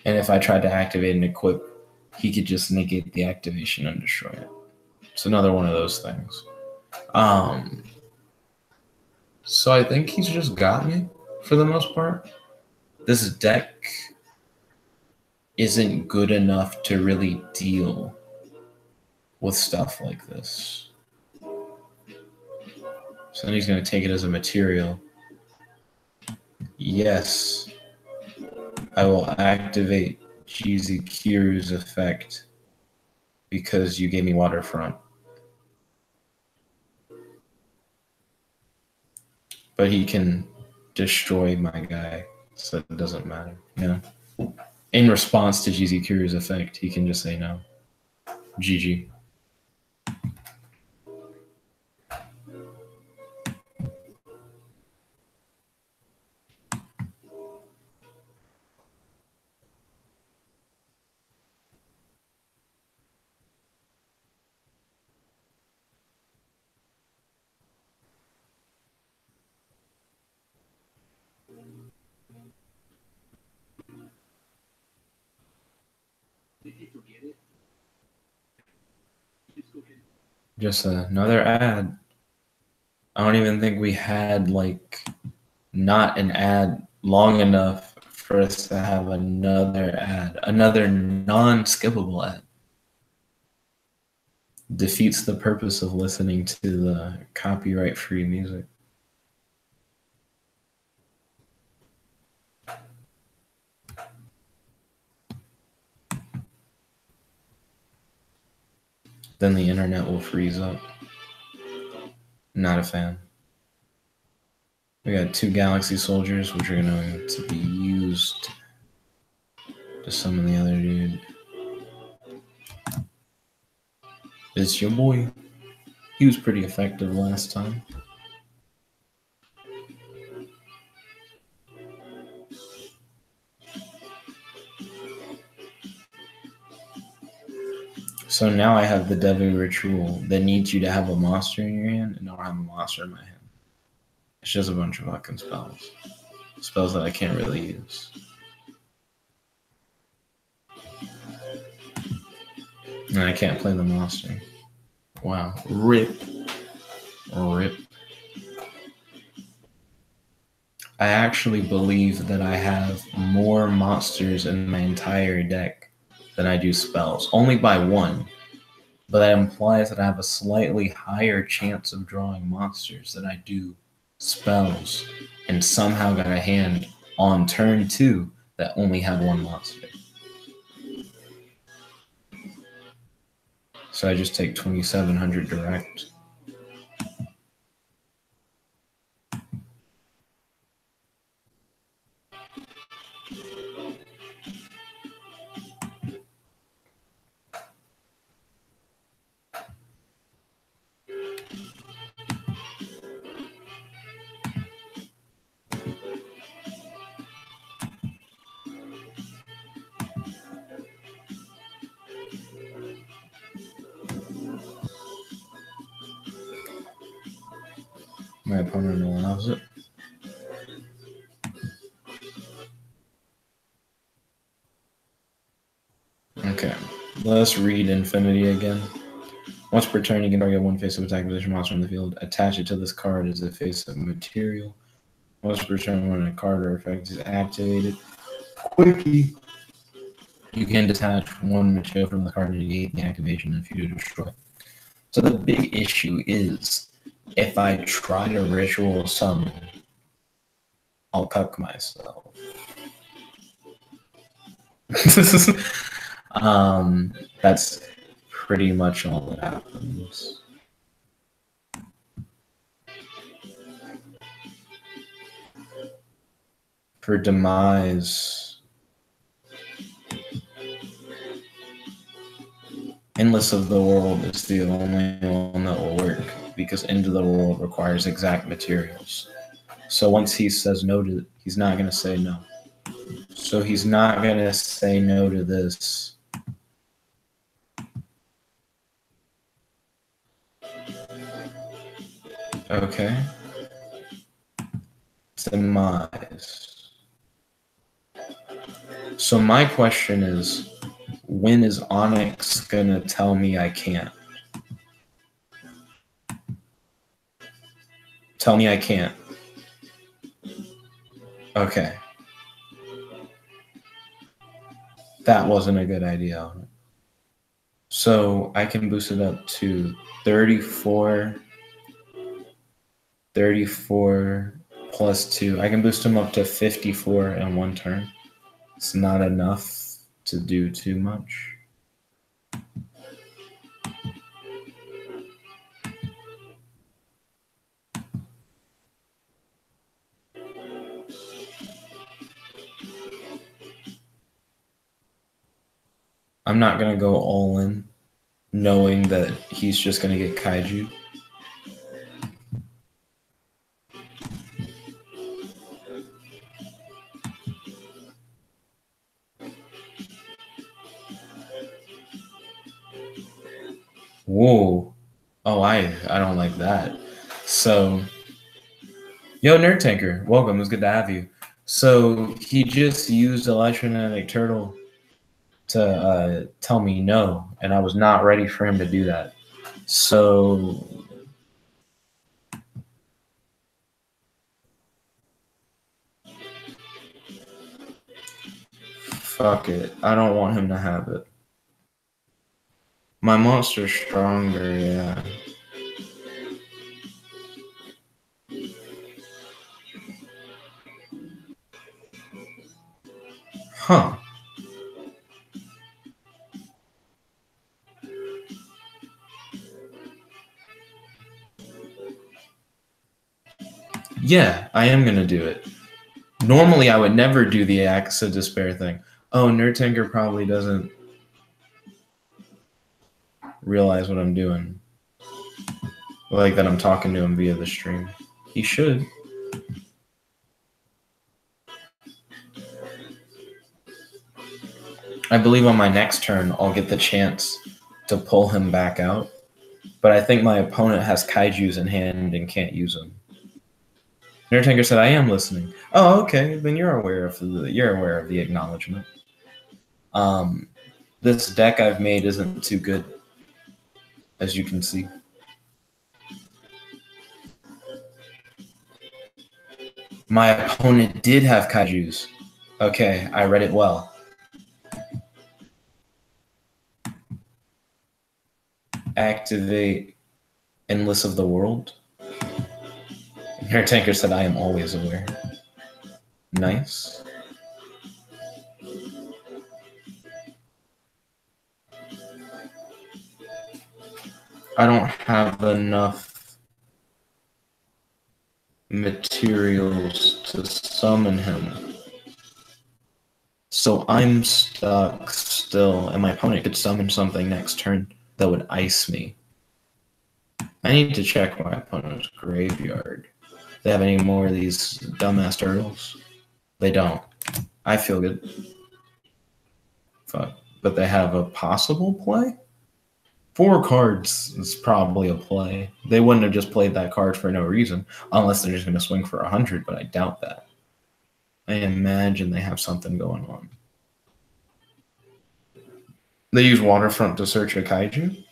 And if I tried to activate an equip, he could just negate the activation and destroy it. It's another one of those things. So I think he's just got me for the most part. This deck isn't good enough to really deal with stuff like this. So then he's going to take it as a material. Yes, I will activate Jeezy Kiru's effect because you gave me Waterfront. But he can destroy my guy, so it doesn't matter. Yeah. In response to Jeezy Kiru's effect, he can just say no. GG. Just another ad. I don't even think we had, like, not an ad long enough for us to have another ad. Another non-skippable ad. Defeats the purpose of listening to the copyright-free music. Then the internet will freeze up. Not a fan. We got 2 Galaxy Soldiers, which are going to be used to summon the other dude. It's your boy. He was pretty effective last time. So now I have the Devi Ritual that needs you to have a monster in your hand, and I don't have a monster in my hand. It's just a bunch of fucking spells. Spells that I can't really use. And I can't play the monster. Wow. Rip. Rip. I actually believe that I have more monsters in my entire deck than I do spells. Only by 1. But that implies that I have a slightly higher chance of drawing monsters than I do spells. And somehow got a hand on turn 2 that only had 1 monster. So I just take 2,700 direct. My opponent allows it. Okay, let's read Infinity again. Once per turn, you can target 1 face-up attack position monster on the field. Attach it to this card as a face-up material. Once per turn, when a card or effect is activated, quickie, you can detach 1 material from the card to negate the activation if you do destroy. So the big issue is, if I try to ritual summon, I'll cuck myself. That's pretty much all that happens. For Demise, Endless of the World is the only one that will work, because Into the World requires exact materials. So once he says no to it, he's not going to say no. So he's not going to say no to this. Okay. Demise. So my question is, when is Onyx going to tell me I can't? Tell me I can't. Okay. That wasn't a good idea. So I can boost it up to 34 plus 2. I can boost him up to 54 in 1 turn. It's not enough to do too much. I'm not going to go all in, knowing that he's just going to get kaiju. Whoa. Oh, I don't like that. So, yo, Nerd Tanker, welcome. It's good to have you. So he just used Electromagnetic Turtle to tell me no, and I was not ready for him to do that. So fuck it. I don't want him to have it. My monster's stronger, yeah. Huh. Yeah, I am gonna do it. Normally, I would never do the Axe of Despair thing. Oh, Nerdtanker probably doesn't realize what I'm doing. Like that I'm talking to him via the stream. He should. I believe on my next turn, I'll get the chance to pull him back out. But I think my opponent has Kaijus in hand and can't use them. Nerdtanker said, "I am listening." Oh, okay. Then you're aware of the acknowledgement. This deck I've made isn't too good, as you can see. My opponent did have Kaijus. Okay, I read it well. Activate Endless of the World. Nerdtanker said, "I am always aware." Nice. I don't have enough materials to summon him. So I'm stuck still, and my opponent could summon something next turn that would ice me. I need to check my opponent's graveyard. Do they have any more of these dumbass turtles? They don't. I feel good. Fuck. But they have a possible play? 4 cards is probably a play. They wouldn't have just played that card for no reason, unless they're just going to swing for 100, but I doubt that. I imagine they have something going on. They use Waterfront to search a Kaiju?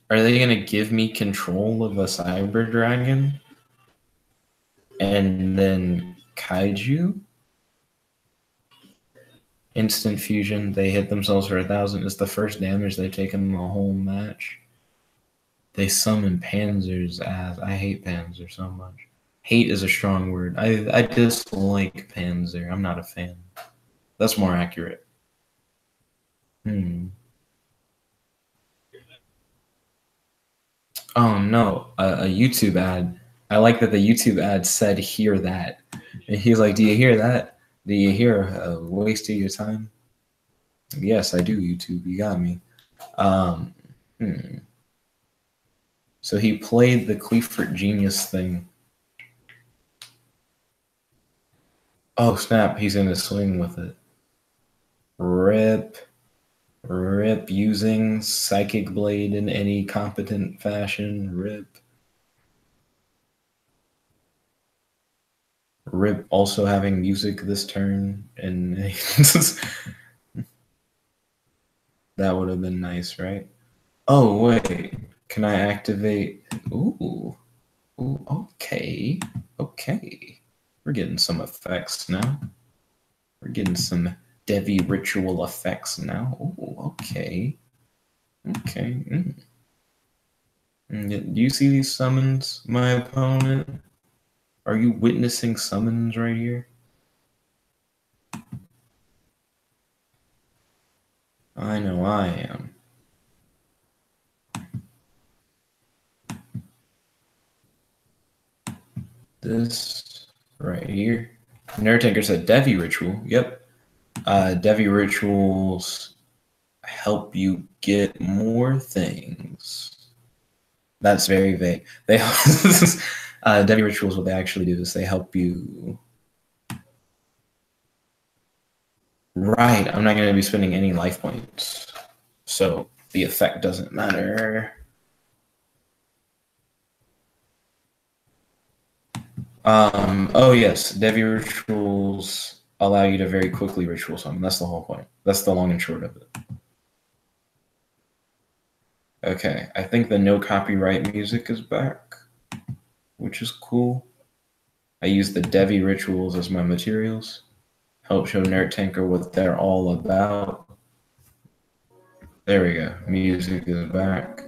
Are they going to give me control of a Cyber Dragon? And then Kaiju? Instant fusion, they hit themselves for 1,000. It's the first damage they've taken in the whole match. They summon Panzer's ass. I hate Panzer so much. Hate is a strong word. I dislike Panzer. I'm not a fan. That's more accurate. Oh no, a YouTube ad. I like that the YouTube ad said "hear that," and he's like, "Do you hear that? Do you hear a waste of your time?" Yes, I do. YouTube, you got me. So he played the Cleefort Genius thing. Oh snap! He's gonna swing with it. Rip using Psychic Blade in any competent fashion. Rip also having music this turn, and that would have been nice, right? Oh wait, can I activate? Ooh, okay. We're getting some effects now. We're getting some Devi ritual effects now. Ooh, okay. Do you see these summons, my opponent? Are you witnessing summons right here? I know I am. This right here. Nerdtanker said Devi ritual. Yep. Devi rituals help you get more things. That's very vague. They Devi rituals, what they actually do is they help you. Right, I'm not going to be spending any life points, so the effect doesn't matter. Oh yes, Devi rituals allow you to very quickly ritual summon. That's the whole point. That's the long and short of it. Okay, I think the no copyright music is back, which is cool. I use the Devi rituals as my materials. Help show Nerd Tanker what they're all about. There we go. Music is back.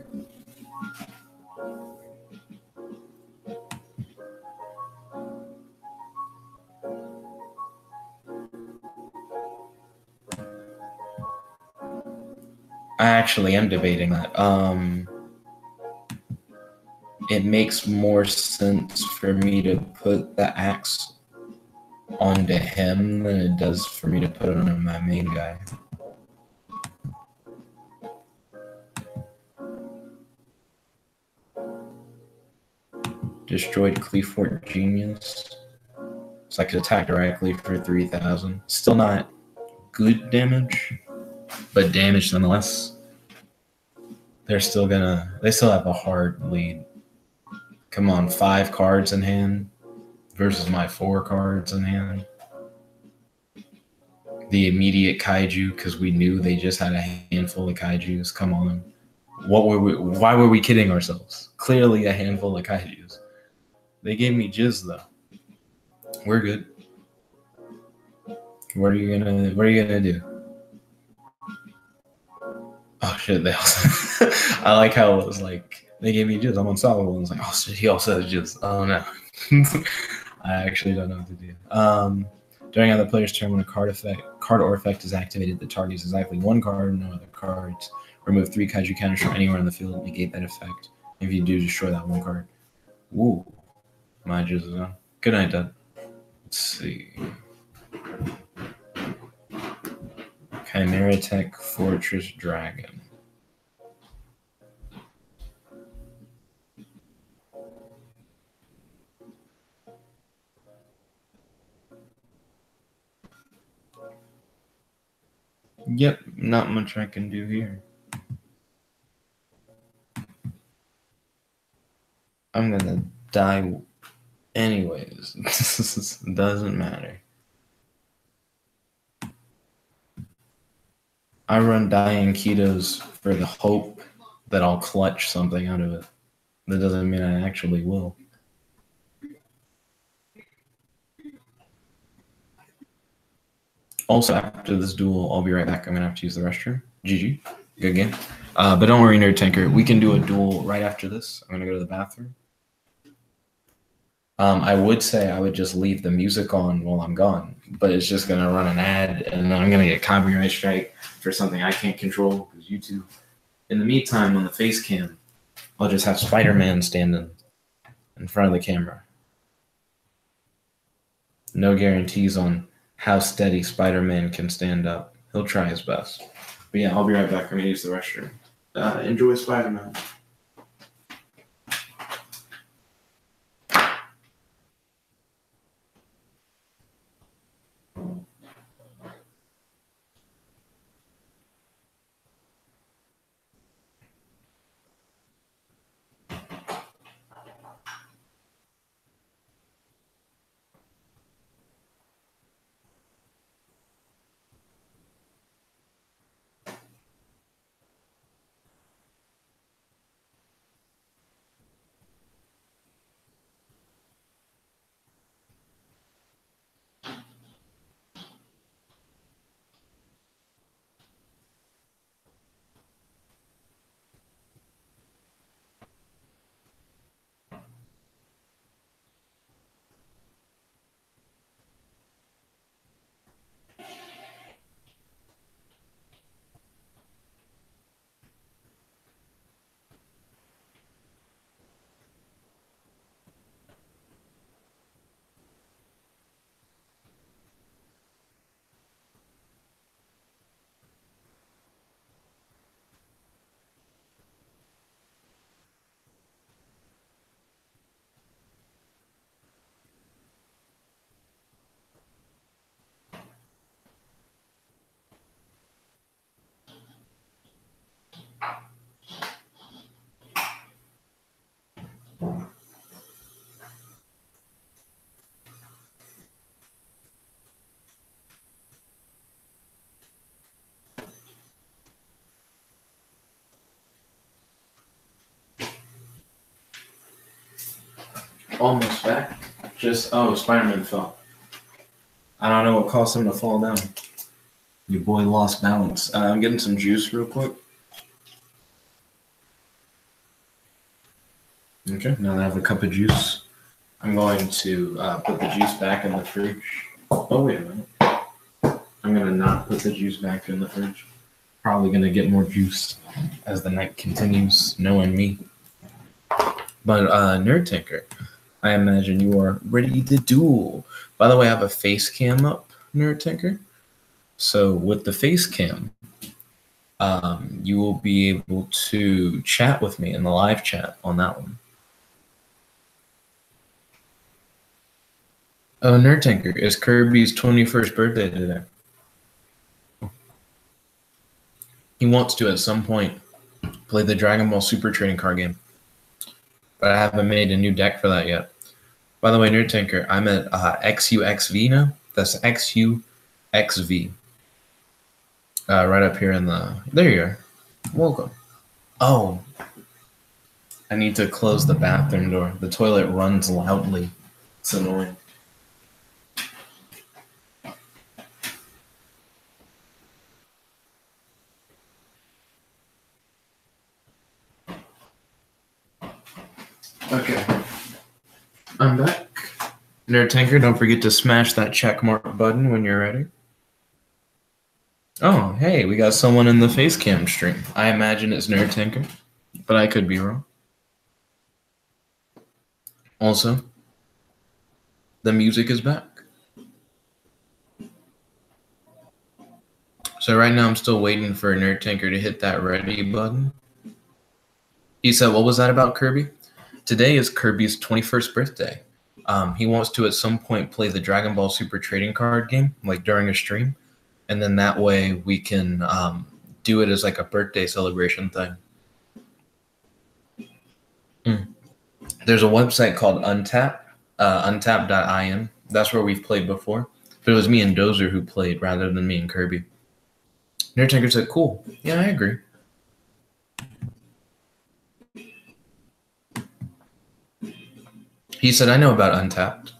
I actually am debating that. It makes more sense for me to put the axe onto him than it does for me to put it on my main guy. Destroyed Cleefort Genius. So I could attack directly for 3,000. Still not good damage, but damage nonetheless. They still have a hard lead. Come on, 5 cards in hand versus my 4 cards in hand. The immediate kaiju, because we knew they just had a handful of kaijus. Come on. Why were we kidding ourselves? Clearly a handful of kaijus. They gave me jizz though. We're good. What are you gonna do? Oh shit, they also I like how it was like they gave me jizz, I'm unstoppable, and it's like, oh shit, he also has jizz. Oh no. I actually don't know what to do. During other player's turn, when a card or effect is activated that targets exactly one card, no other cards. Remove 3 kaiju counters from anywhere on the field and negate that effect. If you do, destroy that one card. Ooh. My jizz is on. Good night, Dad. Let's see. Chimera Tech Fortress Dragon. Yep, not much I can do here. I'm gonna die anyways. Doesn't matter. I run dying ketos for the hope that I'll clutch something out of it. That doesn't mean I actually will. Also, after this duel, I'll be right back. I'm gonna have to use the restroom. GG. Good game. But don't worry, Nerd Tanker. We can do a duel right after this. I'm gonna go to the bathroom. I would say I would just leave the music on while I'm gone, but it's just gonna run an ad, and then I'm gonna get copyright strike for something I can't control because YouTube. In the meantime, on the face cam, I'll just have Spider-Man standing in front of the camera. No guarantees on how steady Spider-Man can stand up. He'll try his best. But yeah, I'll be right back. I'm gonna use the restroom. Enjoy Spider-Man. Almost back. Spider-Man fell. I don't know what caused him to fall down. Your boy lost balance. I'm getting some juice real quick. Okay, now that I have a cup of juice, I'm going to put the juice back in the fridge. Oh, wait a minute. I'm going to not put the juice back in the fridge. Probably going to get more juice as the night continues, knowing me. But, Nerd Tinker, I imagine you are ready to duel. By the way, I have a face cam up, Nerd Tinker. So with the face cam, you will be able to chat with me in the live chat on that one. Oh, Nerd Tinker, it's Kirby's 21st birthday today. He wants to, at some point, play the Dragon Ball Super trading card game. But I haven't made a new deck for that yet. By the way, Nerd Tinker, I'm at XUXV now. That's XUXV. Right up here in the... There you are. Welcome. Oh. I need to close the bathroom door. The toilet runs loudly. It's annoying. Okay. I'm back. Nerd Tinker, don't forget to smash that check mark button when you're ready. Oh, hey, we got someone in the face cam stream. I imagine it's Nerd Tinker, but I could be wrong. Also, the music is back. So right now I'm still waiting for Nerd Tinker to hit that ready button. He said, what was that about Kirby? Today is Kirby's 21st birthday. He wants to at some point play the Dragon Ball Super trading card game, like during a stream. And then that way we can do it as like a birthday celebration thing. There's a website called Untap, untap.in. That's where we've played before. But it was me and Dozer who played rather than me and Kirby. Nerd Tinker said, cool. Yeah, I agree. He said, I know about Untapped.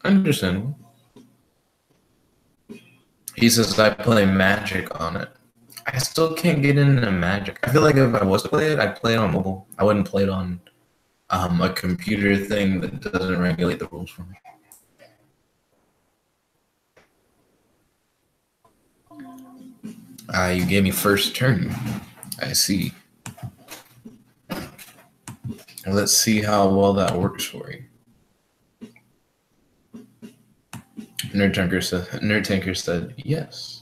Understandable. He says, I play Magic on it. I still can't get into Magic. I feel like if I was to play it, I'd play it on mobile. I wouldn't play it on a computer thing that doesn't regulate the rules for me. You gave me first turn. I see. Let's see how well that works for you. Nerd Tinker said yes.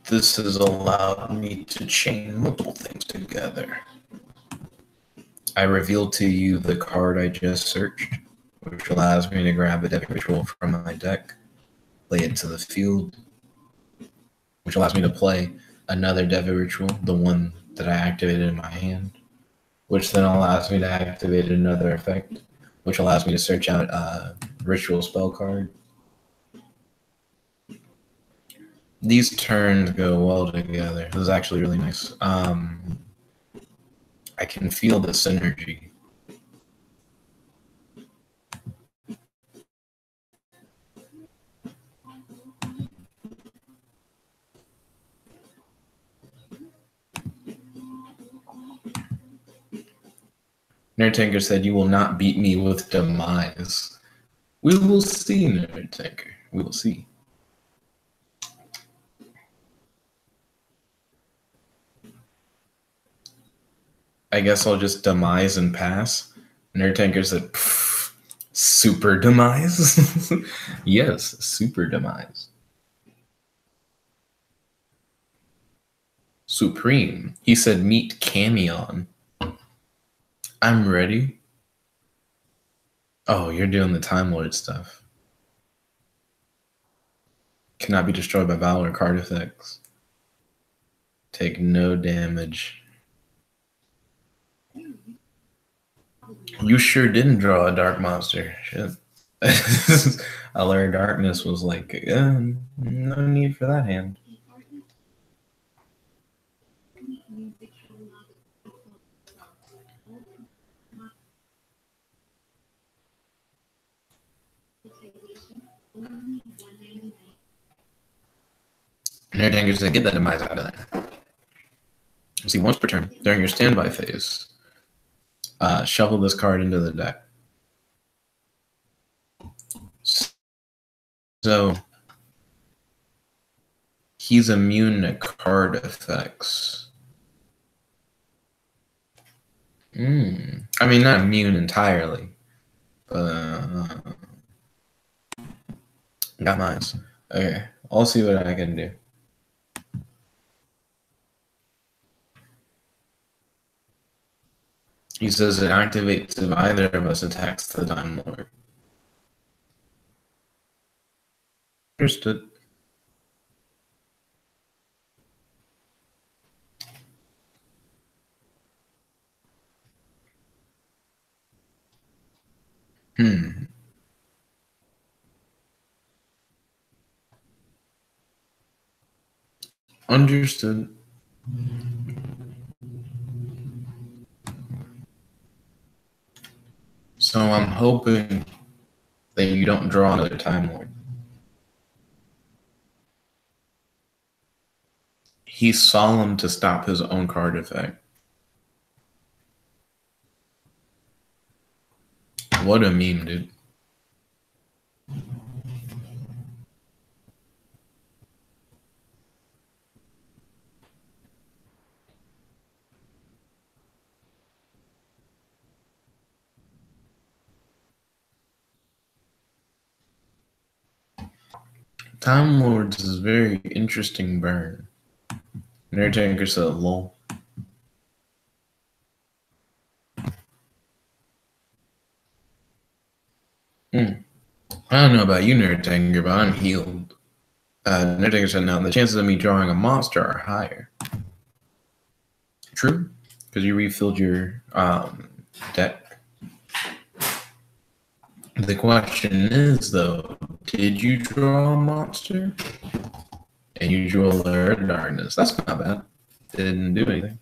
This has allowed me to chain multiple things together. I revealed to you the card I just searched, which allows me to grab a Devi Ritual from my deck, play it to the field, which allows me to play another Devi Ritual, the one that I activated in my hand, which then allows me to activate another effect, which allows me to search out a ritual spell card. These turns go well together. This is actually really nice. I can feel the synergy. Nerd Tinker said, you will not beat me with Demise. We will see, Nerd Tinker. We will see. I guess I'll just Demise and pass. Nerd Tinker said, Super Demise? Yes, Super Demise. Supreme. He said, meet Camion. I'm ready. Oh, you're doing the Time Lord stuff. Cannot be destroyed by Valor card effects. Take no damage. You sure didn't draw a dark monster. Shit. Alert Darkness was like, no need for that hand. Nerdanger said, get that demise out of there. See, once per turn, during your standby phase, shuffle this card into the deck. So he's immune to card effects. I mean, not immune entirely, but got mine. Okay, I'll see what I can do. He says it activates if either of us attacks the Time Lord. Understood. Understood. So I'm hoping that you don't draw another Time Lord. He's solemn to stop his own card effect. What a meme, dude. Time Lords is a very interesting burn. Nerd Tanker said lol. I don't know about you, Nerd Tanker, but I'm healed. Nerd Tanker said now the chances of me drawing a monster are higher. True, because you refilled your deck. The question is, though, did you draw a monster? And you drew Alert Darkness. That's not bad. Didn't do anything.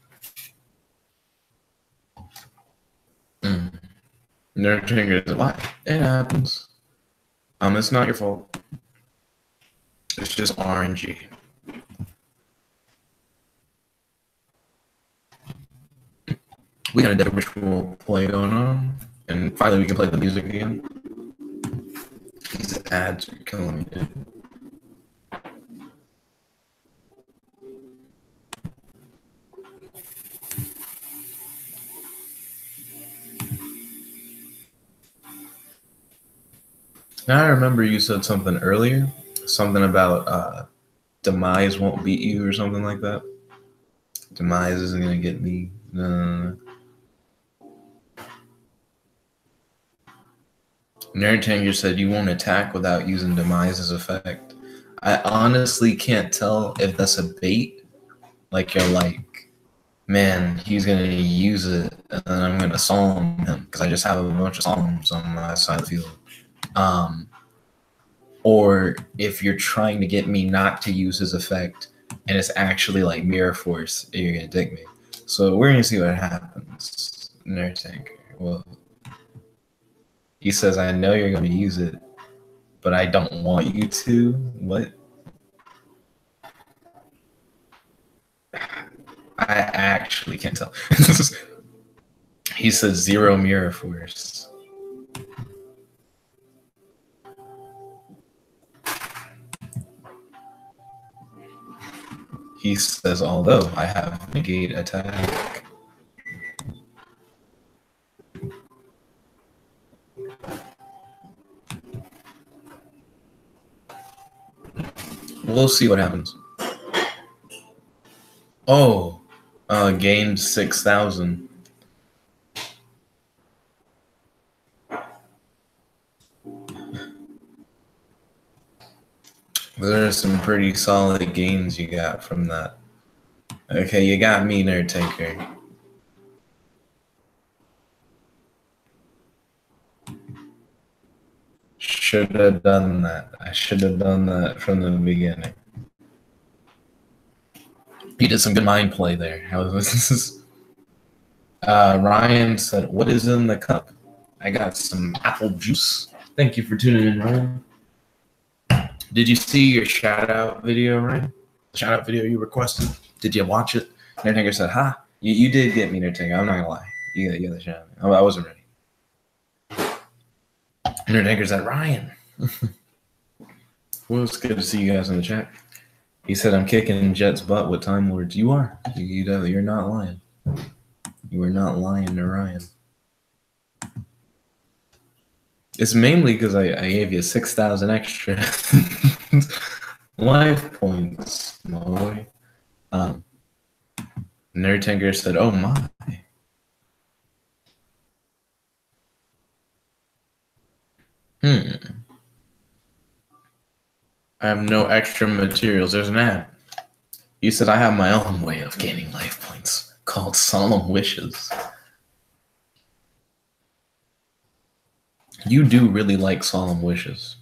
Nerd Tanker said, why? It happens. It's not your fault. It's just RNG. We got a deck ritual play going on, and finally we can play the music again. These ads are killing me, dude. Now I remember you said something earlier, something about Demise won't beat you or something like that. Demise isn't gonna get me. No. Nerd Tanger said you won't attack without using Demise's effect. I honestly can't tell if that's a bait. Like you're like, man, he's gonna use it, and then I'm gonna solemn him because I just have a bunch of solemns on my side of the field. Or if you're trying to get me not to use his effect, and it's actually like Mirror Force, you're gonna dig me. So we're gonna see what happens. Nerd Tanker. Well, he says, I know you're gonna use it, but I don't want you to. What? I actually can't tell. He says 0 Mirror Force. He says, although I have negate attack. We'll see what happens. Oh, gained 6,000. There are some pretty solid gains you got from that. Okay, you got me, Nerd Taker. should have done that. I should have done that from the beginning. He did some good mind play there. How was this? Ryan said, "What is in the cup?" I got some apple juice. Thank you for tuning in, Ryan. Did you see your shout out video, Ryan? The shout out video you requested? Did you watch it? Nertanker said, "Ha, you did get me, Nertanker. I'm not gonna lie. You got the shout out. I wasn't ready." Nertanker said, "Ryan." Well, it's good to see you guys in the chat. He said, "I'm kicking Jet's butt with Time Lords." You are. You're not lying. You are not lying to Ryan. It's mainly because I gave you 6,000 extra life points, my boy. Nertanker said, "Oh my." I have no extra materials. There's an ad. You said I have my own way of gaining life points called Solemn Wishes. You do really like Solemn Wishes.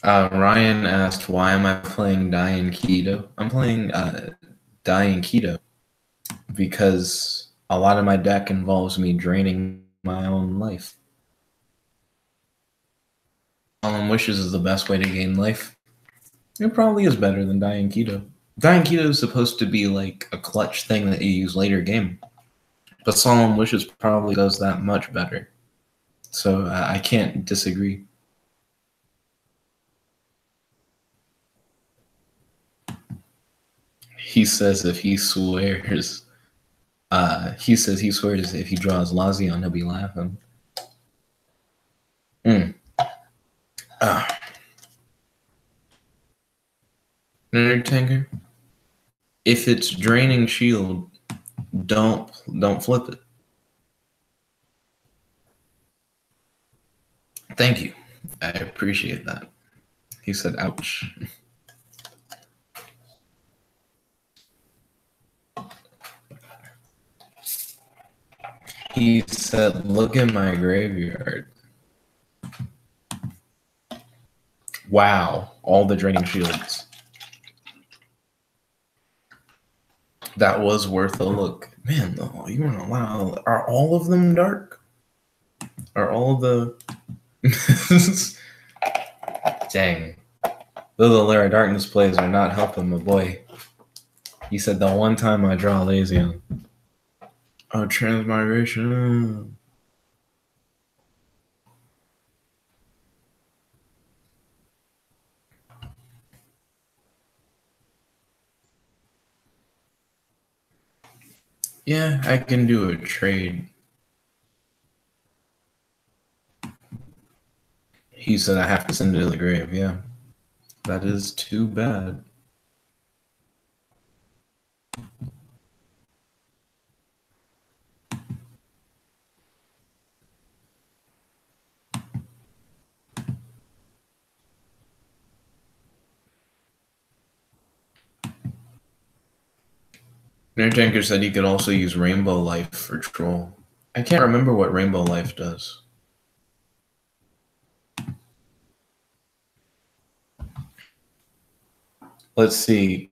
Ryan asked, "Why am I playing Dying Keto?" I'm playing Dying Keto because a lot of my deck involves me draining my own life. Solemn Wishes is the best way to gain life. It probably is better than Dying Keto. Dying Keto is supposed to be like a clutch thing that you use later game. But Solemn Wishes probably does that much better. So I can't disagree. He says if he swears, he swears if he draws Lazion, he'll be laughing. Nertanker, if it's draining shield, don't flip it. Thank you. I appreciate that. He said, "Ouch." He said, "Look at my graveyard." Wow, all the draining shields. That was worth a look. Man, though, you weren't allowed. Are all of them dark? Are all the... Dang. The Lara Darkness plays are not helping my boy. He said, "The one time I draw Lazion." Oh, transmigration. Yeah, I can do a trade. He said I have to send it to the grave. Yeah, that is too bad. Nertanker said he could also use Rainbow Life for Troll. I can't remember what Rainbow Life does. Let's see.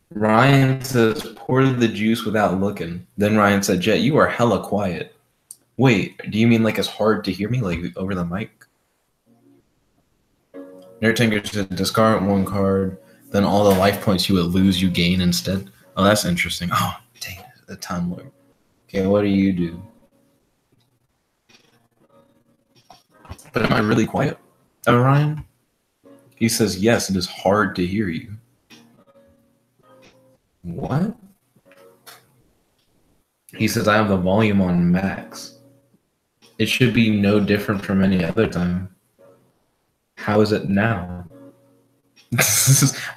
Ryan says, "Pour the juice without looking." Then Ryan said, "Jet, you are hella quiet." Wait, do you mean like it's hard to hear me, like over the mic? Nertanker said, "Discard one card, then all the life points you would lose, you gain instead." Oh, that's interesting. Oh, dang it, the Time Lord. Okay, what do you do? But am I really quiet, Ryan? He says, "Yes, it is hard to hear you." What? He says, "I have the volume on max." It should be no different from any other time. How is it now?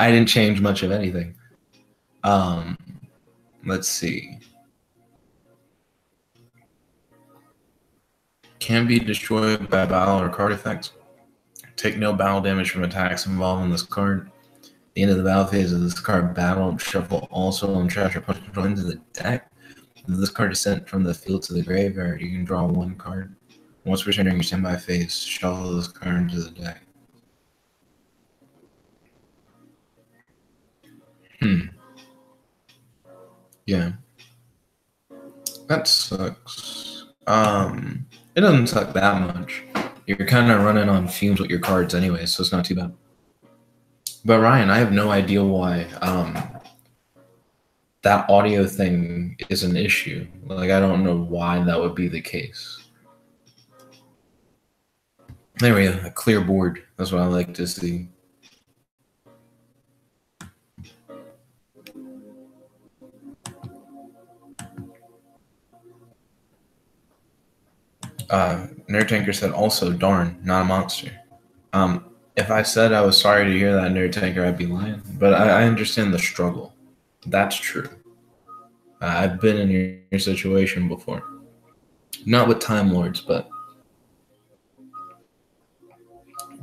I didn't change much of anything. Let's see. Can be destroyed by battle or card effects. Take no battle damage from attacks involving this card. At the end of the battle phase of this card, battle shuffle also on trash or punch control into the deck. This card is sent from the field to the graveyard. You can draw one card. Once returned during your standby phase, shuffle this card into the deck. Yeah. That sucks. It doesn't suck that much. You're kind of running on fumes with your cards anyway, so it's not too bad. But Ryan, I have no idea why that audio thing is an issue. Like, I don't know why that would be the case. There we go, a clear board. That's what I like to see. Nerd Tanker said also, darn, not a monster. If I said I was sorry to hear that, Nerd Tanker, I'd be lying. But I understand the struggle. That's true. I've been in your situation before. Not with Time Lords, but...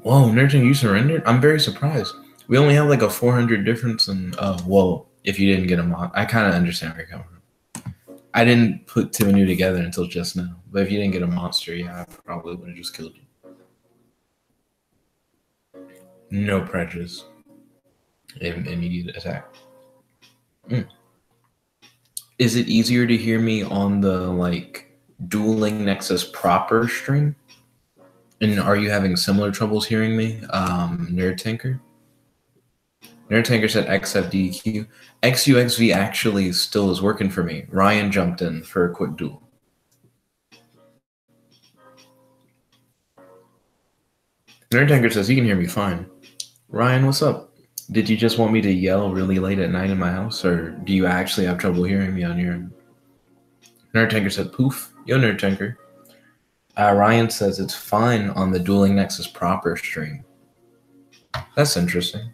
Whoa, Nerd Tanker, you surrendered? I'm very surprised. We only have like a 400 difference in... whoa, if you didn't get a mod. I kind of understand where you're coming from. I didn't put two and two together until just now. But if you didn't get a monster, yeah, I probably would have just killed you. No prejudice. Immediate attack. Is it easier to hear me on the like Dueling Nexus proper stream? And are you having similar troubles hearing me, Nerd Tanker? Nerd Tanker said XFDQ. XUXV actually still is working for me. Ryan jumped in for a quick duel. Nerd Tanker says he can hear me fine. Ryan, what's up? Did you just want me to yell really late at night in my house, or do you actually have trouble hearing me on your end? Nerd Tanker said poof. Yo, Nerd Tanker. Ryan says it's fine on the Dueling Nexus proper stream. That's interesting.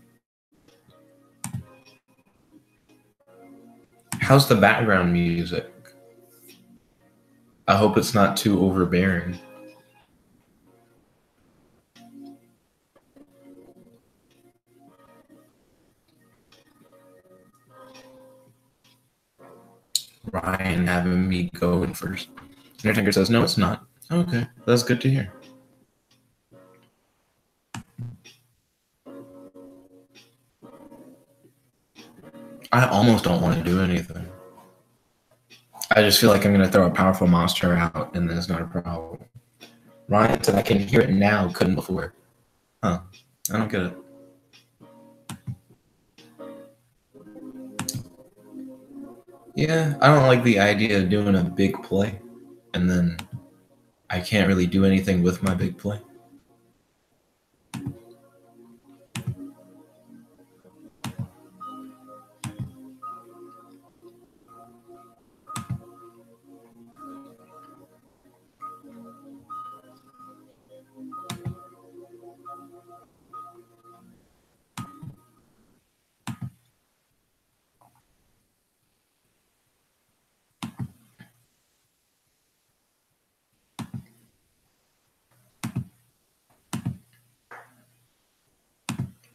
How's the background music? I hope it's not too overbearing. Ryan having me go in first. Nerd Tanker says, no, it's not. Okay, that's good to hear. I almost don't want to do anything. I just feel like I'm going to throw a powerful monster out, and then it's not a problem. Ryan said I can hear it now, couldn't before. Huh. I don't get it. Yeah, I don't like the idea of doing a big play, and then I can't really do anything with my big play.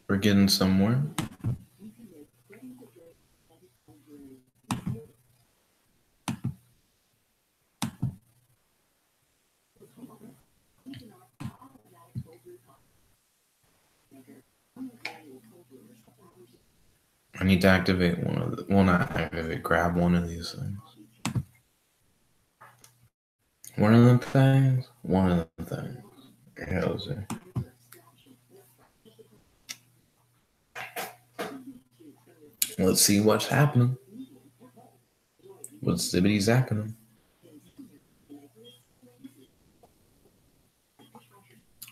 We're getting somewhere. I need to activate one of the, well, not activate, grab one of these things. One of them things? One of them things. What the hell is it? Let's see what's happening. What's zippity zapping?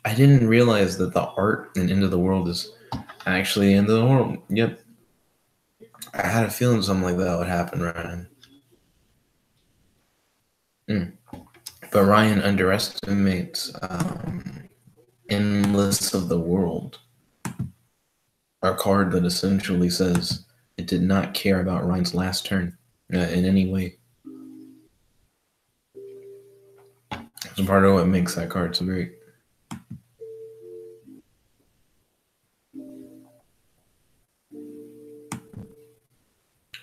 I didn't realize that the art in End of the World is actually End of the World. Yep. I had a feeling something like that would happen, Ryan. But Ryan underestimates Endless of the World, a card that essentially says it did not care about Ryan's last turn in any way. It's part of what makes that card so great.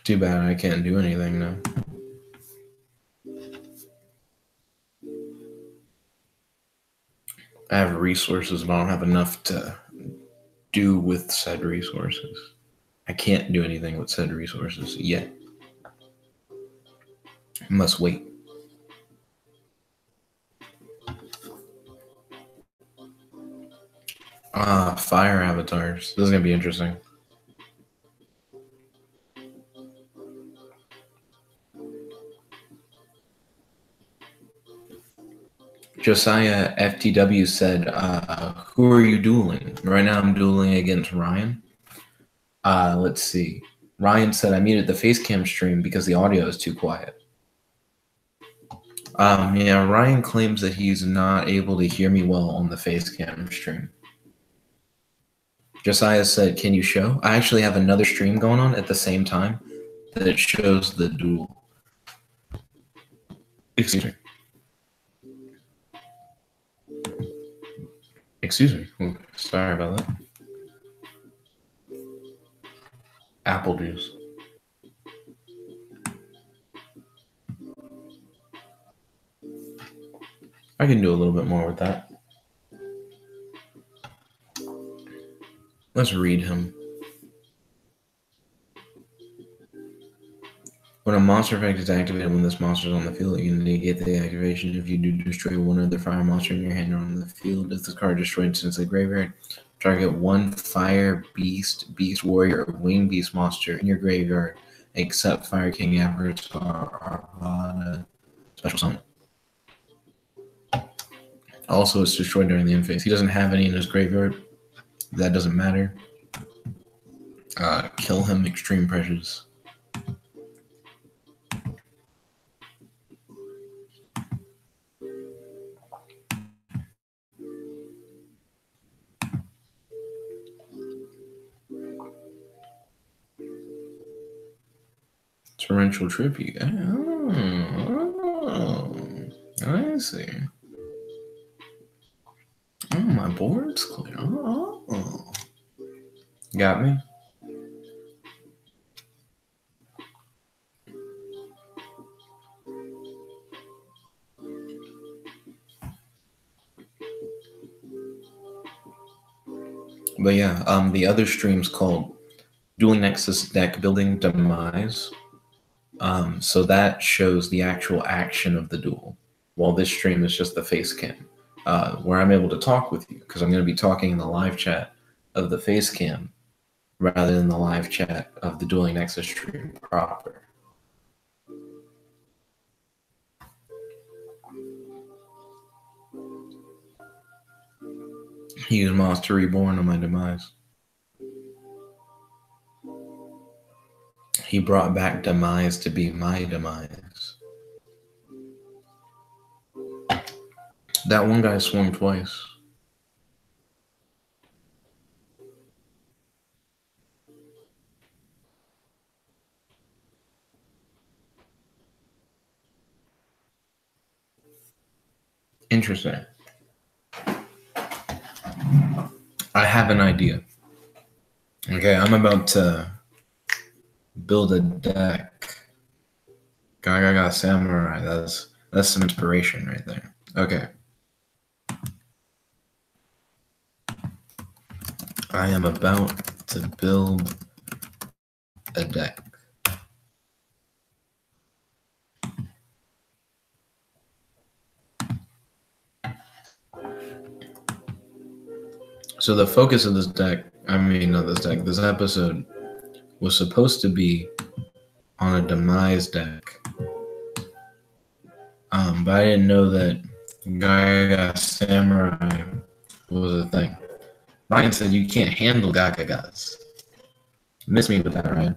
Too bad I can't do anything now. I have resources, but I don't have enough to do with said resources. I can't do anything with said resources yet. I must wait. Fire avatars. This is gonna be interesting. Josiah FTW said, who are you dueling? Right now I'm dueling against Ryan. Let's see. Ryan said, I muted the Facecam stream because the audio is too quiet. Yeah, Ryan claims that he's not able to hear me well on the Facecam stream. Josiah said, can you show? I actually have another stream going on at the same time that shows the duel. Excuse me. Excuse me. Ooh, sorry about that. Apple juice. I can do a little bit more with that. Let's read him. When a monster effect is activated when this monster is on the field, you can negate the activation if you do destroy one of the fire monster in your hand or on the field. If this card is destroyed since the graveyard, target one fire beast, beast warrior, or winged beast monster in your graveyard, except Fire King Avarice or Arvada special summon. Also, it's destroyed during the end phase. He doesn't have any in his graveyard. That doesn't matter. Kill him, Extreme Pressures. Torrential Tribute. I see. Oh, my board's clear. Oh. Got me? But yeah, the other stream's called Dueling Nexus Deck Building Demise. So that shows the actual action of the duel, while this stream is just the face cam, where I'm able to talk with you, because I'm going to be talking in the live chat of the face cam rather than the live chat of the Dueling Nexus stream proper. He used Monster Reborn on my Demise. He brought back Demise to be my Demise. That one guy swung twice. Interesting. I have an idea. Okay, I'm about to build a deck. Gagaga Samurai. That's some inspiration right there. Okay. I am about to build a deck. So the focus of this deck, this episode was supposed to be on a Demise deck. But I didn't know that Gagaga Samurai was a thing. Ryan said you can't handle Gagagas. Miss me with that, Ryan.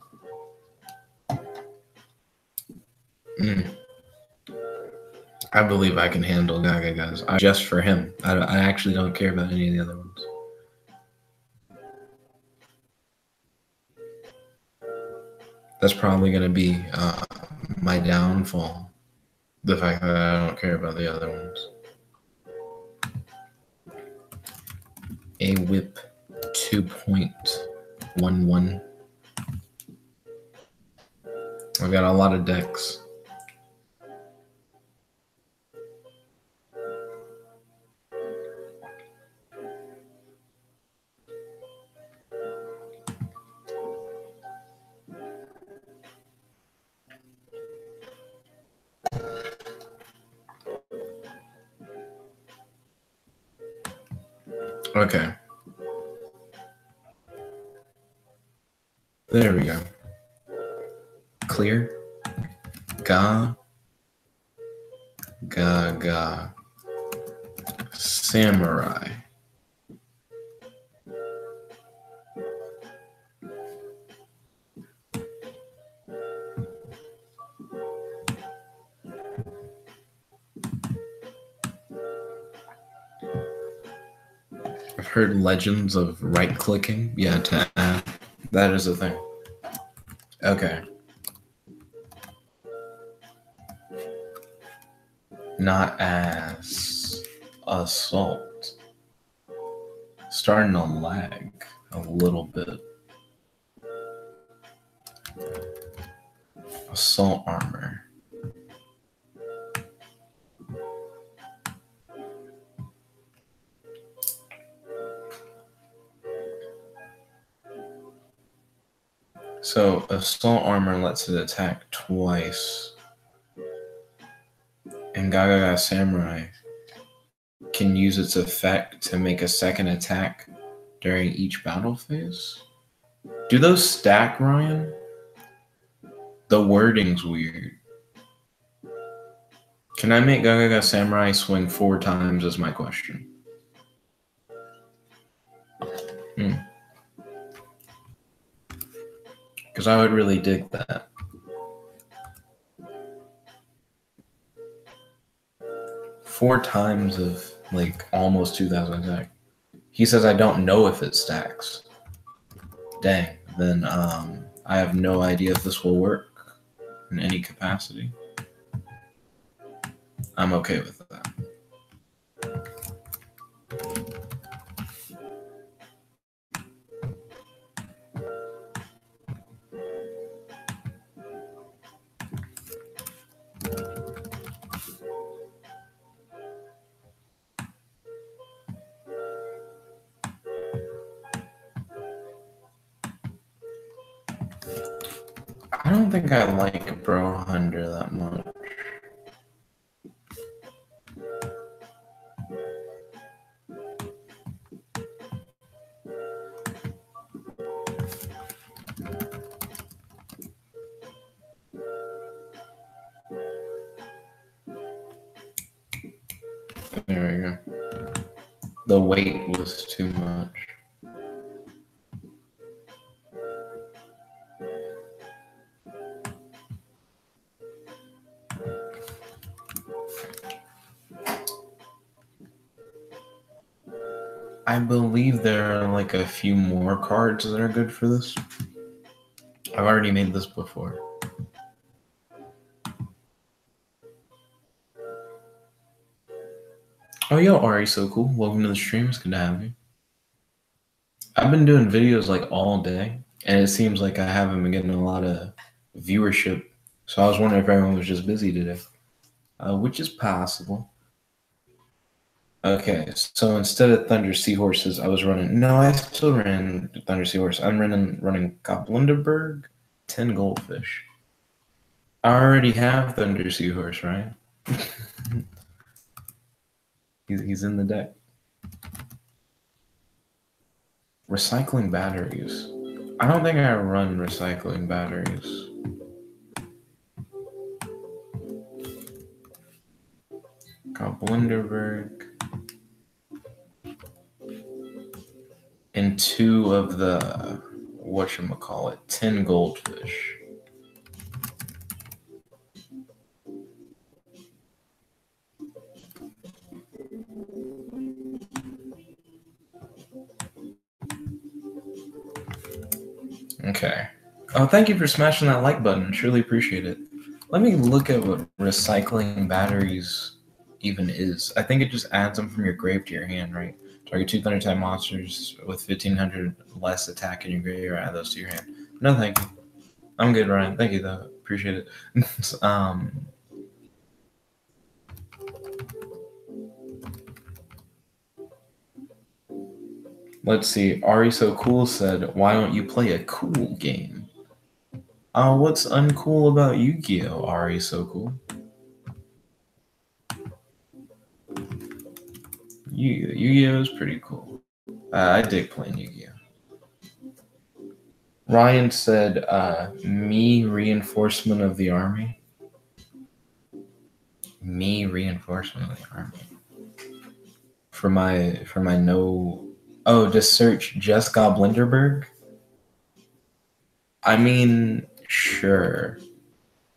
I believe I can handle Gagagas. Just for him. I actually don't care about any of the other ones. That's probably going to be my downfall. The fact that I don't care about the other ones. A whip 2.11. I've got a lot of decks. Okay. There we go. Clear. Gagaga. Samurai. I've heard legends of right-clicking. Yeah, to add. That is a thing. Okay. Not as assault. Starting to lag a little bit. Assault armor. So assault armor lets it attack twice. And Gagaga Samurai can use its effect to make a second attack during each battle phase. Do those stack, Ryan? The wording's weird. Can I make Gagaga Samurai swing 4 times is my question. Because I would really dig that. Four times of like almost 2,000 attack. He says I don't know if it stacks. Dang, then I have no idea if this will work in any capacity. I'm okay with that. I don't think I like Bro Hunter that much. There we go. The weight was too much. I believe there are like a few more cards that are good for this. I've already made this before. Oh, yo, Ari, so cool. Welcome to the stream. It's good to have you. I've been doing videos like all day, and it seems like I haven't been getting a lot of viewership. So I was wondering if everyone was just busy today, which is possible. Okay, so instead of Thunder Seahorses, I was running. No, I still ran Thunder Seahorse. I'm running Goblinderberg, 10 Goldfish. I already have Thunder Seahorse, right? He's in the deck. Recycling batteries. I don't think I run recycling batteries. Goblinderberg. And 2 of the, whatchamacallit, 10 Goldfish. Okay. Oh, thank you for smashing that like button. Truly appreciate it. Let me look at what recycling batteries even is. I think it just adds them from your grave to your hand, right? Target 2 Thunder type monsters with 1,500 less attack in your grave, or add those to your hand. No, thank you. I'm good, Ryan. Thank you, though. Appreciate it. Let's see. Ari So Cool said, why don't you play a cool game? What's uncool about Yu-Gi-Oh, Ari So Cool? Yu-Gi-Oh is pretty cool. I dig playing Yu-Gi-Oh. Ryan said, me reinforcement of the army. Me reinforcement of the army. For my no. Oh, just search just Goblinderberg. I mean, sure.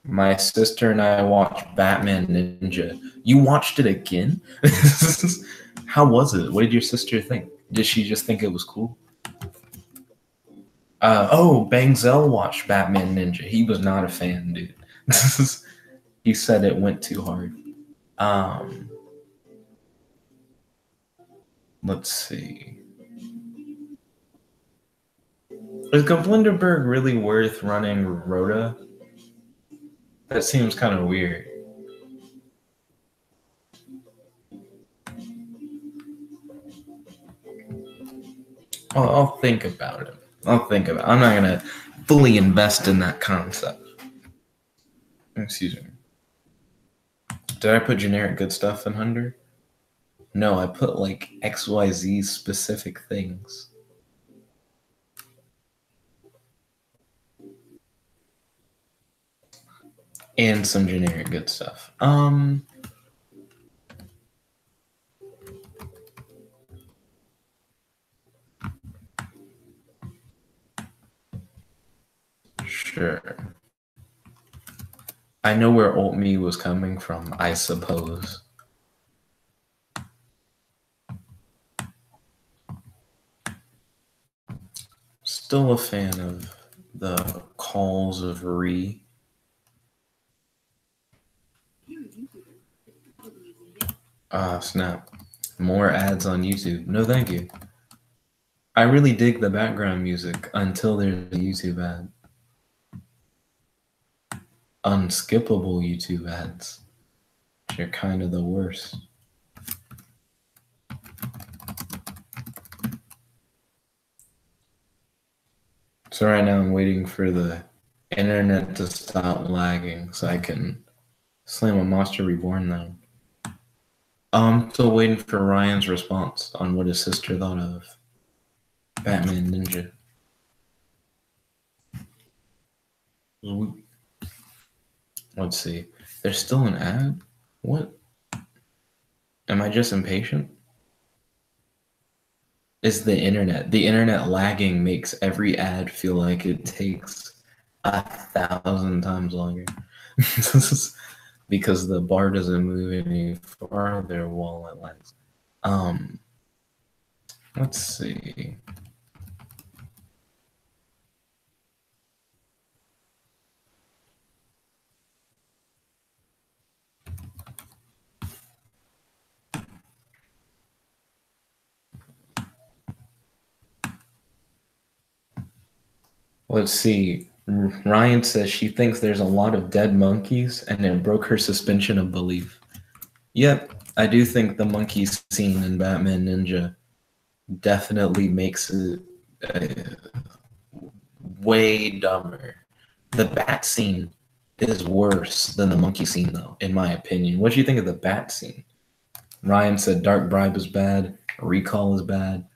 My sister and I watched Batman Ninja. You watched it again? How was it? What did your sister think? Did she just think it was cool? Oh, Bangzel watched Batman Ninja. He was not a fan, dude. He said it went too hard. Let's see. Is Goblinderberg really worth running Rhoda? That seems kind of weird. I'll think about it. I'm not gonna fully invest in that concept. Excuse me. Did I put generic good stuff in 100? No, I put like XYZ specific things. And some generic good stuff. Sure. I know where old me was coming from, I suppose. Still a fan of the calls of Re. Snap. More ads on YouTube. No, thank you. I really dig the background music until there's a YouTube ad. Unskippable YouTube ads. You're kind of the worst. So right now I'm waiting for the internet to stop lagging so I can slam a Monster Reborn now. I'm still waiting for Ryan's response on what his sister thought of Batman Ninja. Let's see. There's still an ad? What? Am I just impatient? It's the internet. The internet lagging makes every ad feel like it takes 1,000 times longer. Because the bar doesn't move any farther while it lags. Let's see. Let's see. Ryan says she thinks there's a lot of dead monkeys and it broke her suspension of belief. Yep, I do think the monkey scene in Batman Ninja definitely makes it way dumber. The bat scene is worse than the monkey scene, though, in my opinion. What do you think of the bat scene? Ryan said Dark Bribe is bad, Recall is bad.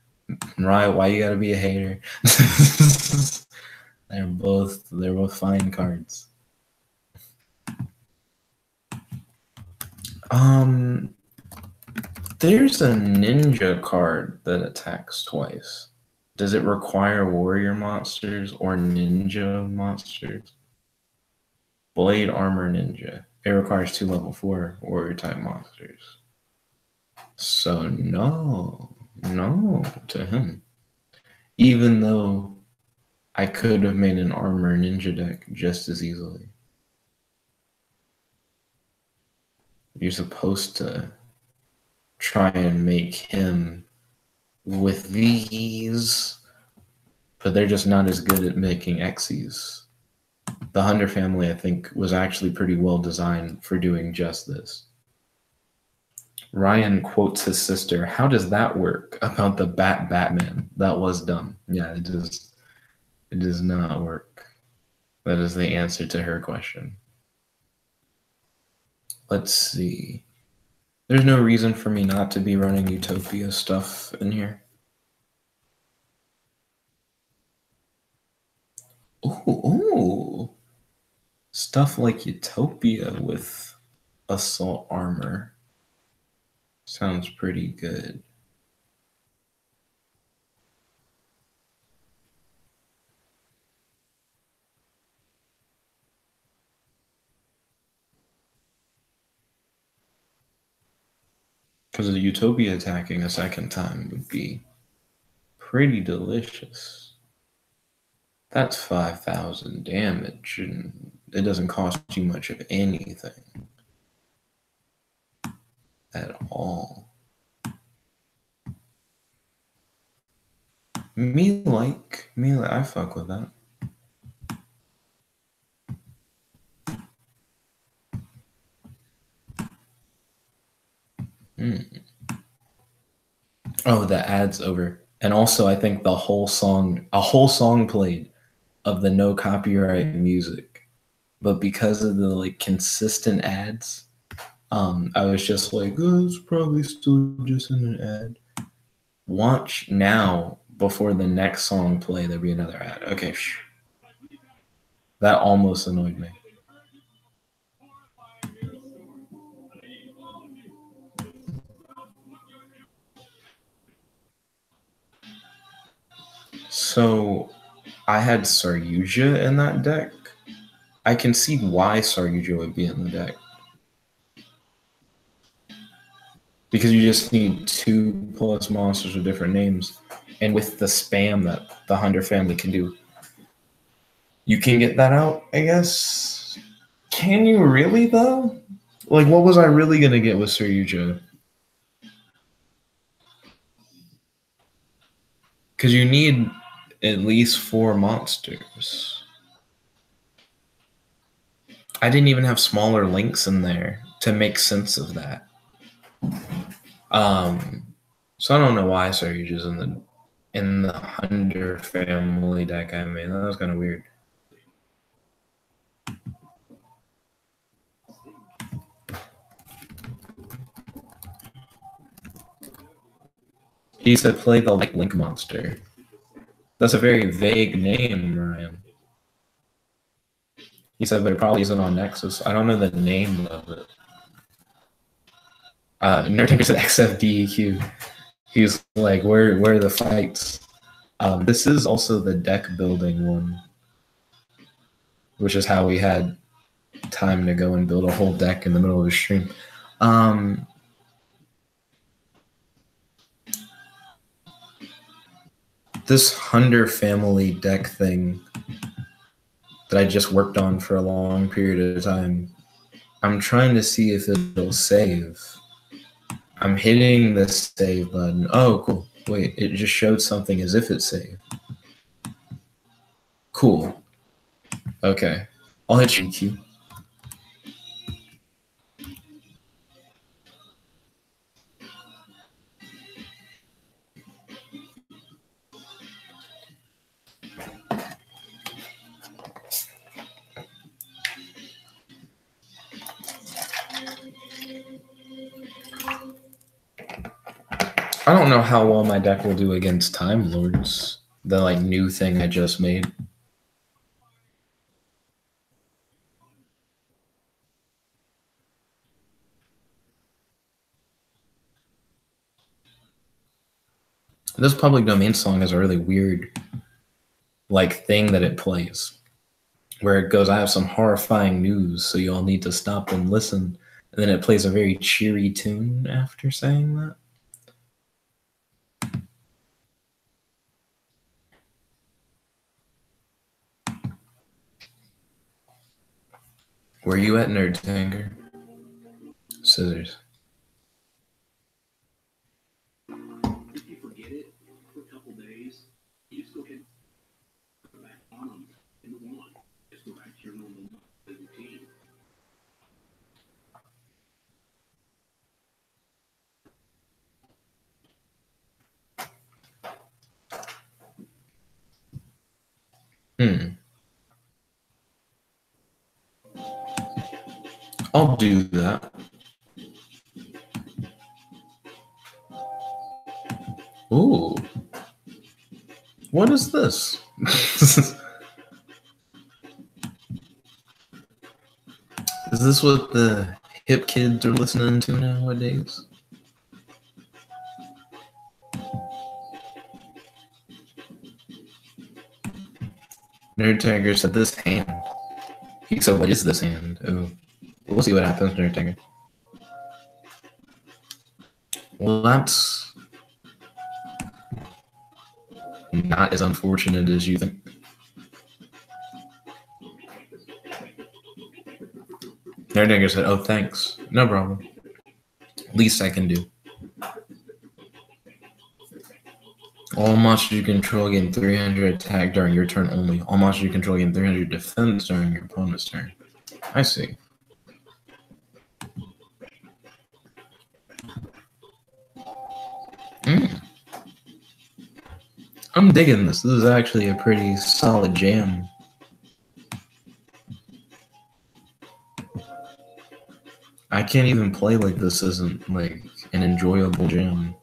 Ryan, why you gotta be a hater? they're both fine cards. There's a ninja card that attacks twice. Does it require warrior monsters or ninja monsters? Blade Armor Ninja. It requires 2 level 4 warrior type monsters. So no to him. Even though I could have made an armor ninja deck just as easily. You're supposed to try and make him with these, but they're just not as good at making Xyz. The Hunter family, I think, was actually pretty well designed for doing just this. Ryan quotes his sister, "How does that work about the Batman? That was dumb." Yeah, it does not work. That is the answer to her question. Let's see. There's no reason for me not to be running Utopia stuff in here. Stuff like Utopia with assault armor sounds pretty good. Because the Utopia attacking a second time would be pretty delicious. That's 5,000 damage, and it doesn't cost you much of anything at all. Me like, I fuck with that. Oh, the ad's over. And also, I think a whole song played of the no copyright music. But because of the like consistent ads, I was just like, oh, it's probably still just in an ad. Watch now before the next song play, there'll be another ad. Okay, that almost annoyed me. So I had Saryuja in that deck. I can see why Saryuja would be in the deck. Because you just need 2+ monsters with different names. And with the spam that the Hunter family can do, you can get that out, I guess. Can you really, though? Like, what was I really going to get with Saryuja? Because you need at least 4 monsters. I didn't even have smaller links in there to make sense of that. So I don't know why Saryuja's in the Hunter family deck I made. That was kind of weird. He said play the like Link monster. That's a very vague name, Ryan. He said, but it probably isn't on Nexus. I don't know the name of it. Nerd said XFDEQ. He's like, where are the fights? This is also the deck building one, which is how we had time to go and build a whole deck in the middle of the stream. This Hunter family deck thing that I just worked on for a long period of time, I'm trying to see if it'll save. I'm hitting the save button. Oh, cool. Wait, it just showed something as if it saved. Cool. Okay. I'll hit GQ. I don't know how well my deck will do against Time Lords, the like new thing I just made. This public domain song is a really weird like thing that it plays, where it goes, I have some horrifying news, so you all need to stop and listen. And then it plays a very cheery tune after saying that. Where you at, Nerd Tanger? Scissors. I'll do that. Ooh. What is this? Is this what the hip kids are listening to nowadays? Nerd Tiger said this hand. He said, what is this hand? Oh, we'll see what happens, Nerd Tiger. Well, that's not as unfortunate as you think. Nerd Tiger said, oh, thanks. No problem. Least I can do. All monsters you control gain 300 attack during your turn only. All monsters you control gain 300 defense during your opponent's turn. I see. I'm digging this. This is actually a pretty solid jam. I can't even play like this isn't like an enjoyable jam.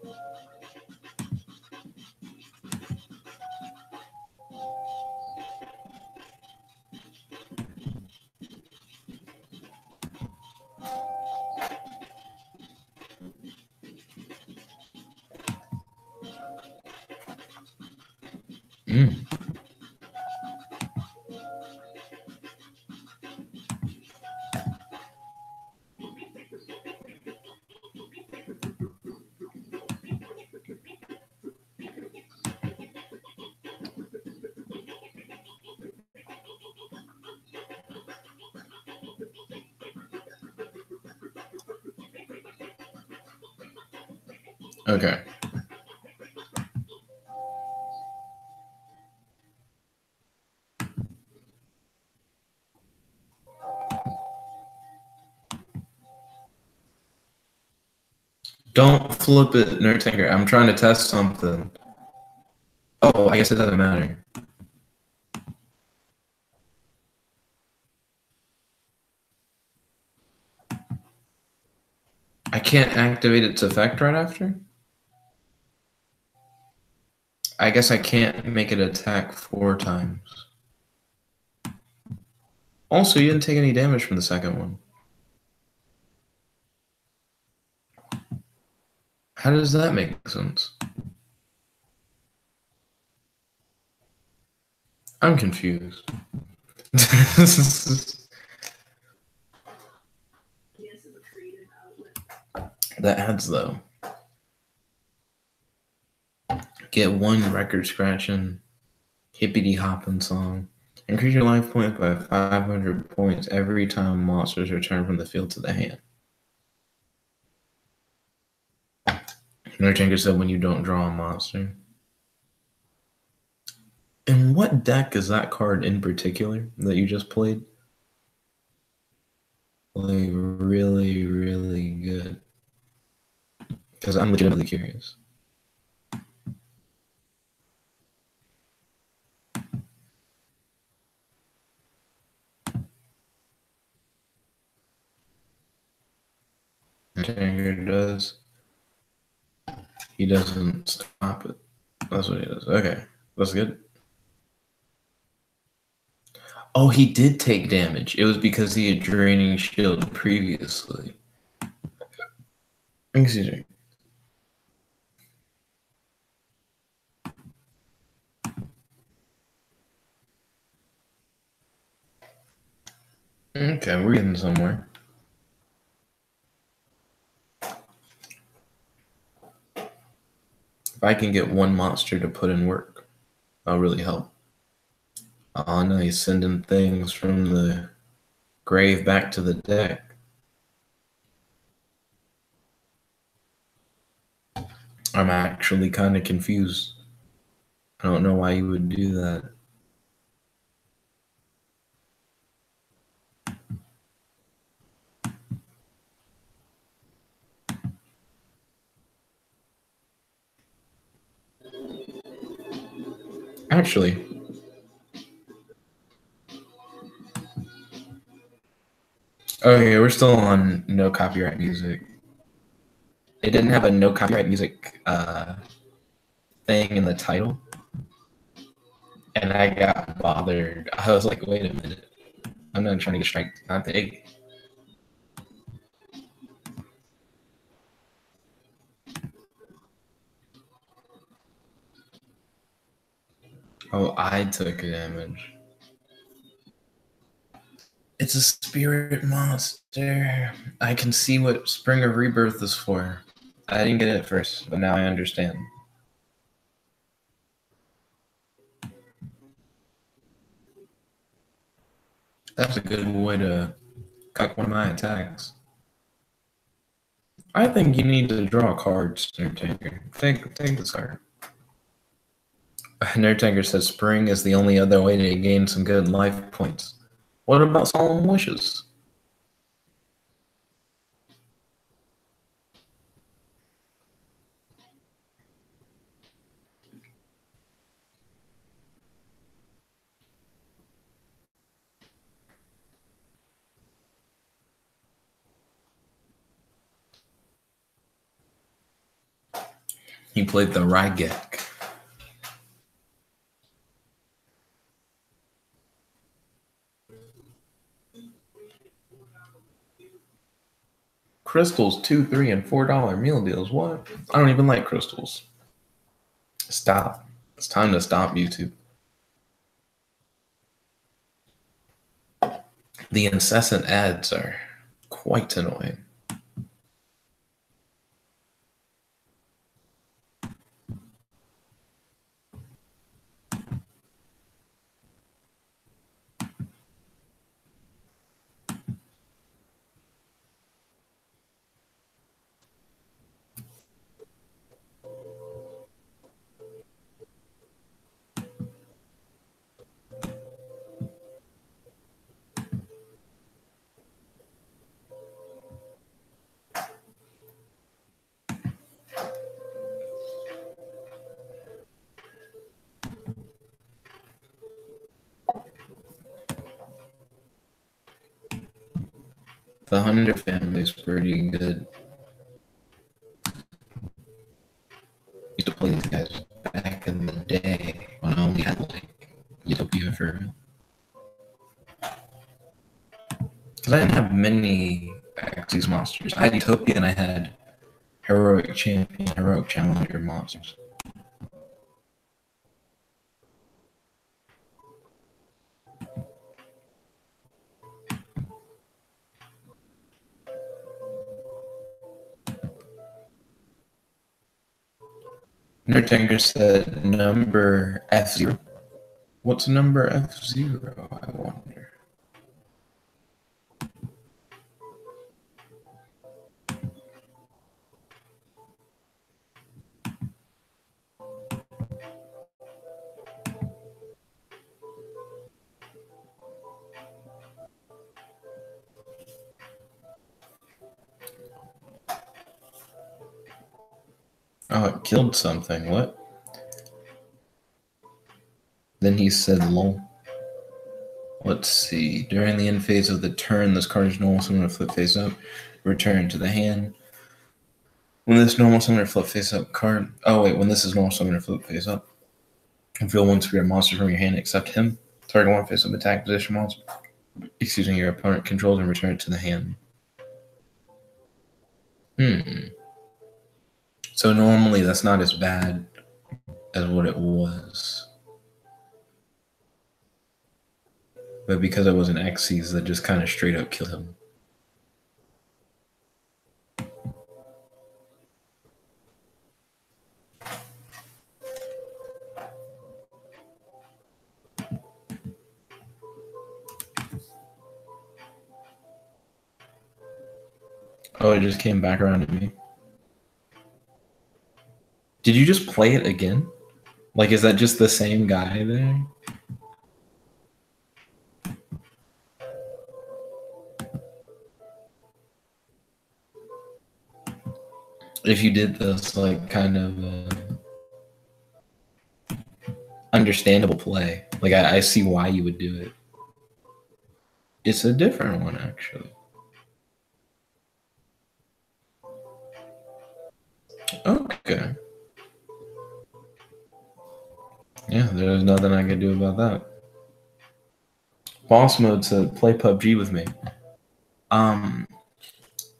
Okay. Don't flip it, Nerd Tanker. I'm trying to test something. Oh, I guess it doesn't matter. I can't activate its effect right after? I guess I can't make it attack 4 times. Also, you didn't take any damage from the second one. How does that make sense? I'm confused. That adds, though. Get 1 record scratching, hippity hopping song. Increase your life points by 500 points every time monsters return from the field to the hand. Nerdtanker said when you don't draw a monster. And what deck is that card in particular that you just played? Like, really, really good. Because I'm legitimately curious. Nerdtanker does. He doesn't stop it. That's what he does. Okay, that's good. Oh, he did take damage. It was because he had draining shield previously. Excuse me. Okay, we're getting somewhere. If I can get 1 monster to put in work, that'll really help. Oh, no, he's sending things from the grave back to the deck. I'm actually kind of confused. I don't know why you would do that. Actually, okay, we're still on no copyright music. It didn't have a no copyright music thing in the title. And I got bothered. I was like, wait a minute. I'm not trying to get striked. Not big. Oh, I took damage. It's a spirit monster. I can see what Spring of Rebirth is for. I didn't get it at first, but now I understand. That's a good way to cut one of my attacks. I think you need to draw cards, Nertanker. Take this card. Nertanker says Spring is the only other way to gain some good life points. What about Solemn Wishes? He played the Rygek. Crystals, $2, $3, and $4 meal deals. What? I don't even like crystals. Stop. It's time to stop, YouTube. The incessant ads are quite annoying. The Hunter family is pretty good. Used to play these guys back in the day when I only had like Utopia for real. Because I didn't have many Axis monsters. I had Utopia and I had Heroic Champion, Heroic Challenger monsters. Nertanker said number F0. What's number F0, I wonder? Oh, it killed something. What? Then he said lol. Let's see. During the end phase of the turn, this card is normal summoner flip face up. Return to the hand. When this normal summoner flip face up card. Oh, wait. When this is normal summoner flip face up. Reveal one spirit monster from your hand except him. Target one face up attack position monster. Excuse me, your opponent controls and return it to the hand. So normally that's not as bad as what it was. But because it was an Xyz, that just kind of straight up killed him. Oh, it just came back around to me. Did you just play it again? Like, is that just the same guy there? If you did this, like, kind of understandable play. Like, I see why you would do it. It's a different one, actually. Okay. Yeah, there's nothing I could do about that. Boss mode said play PUBG with me.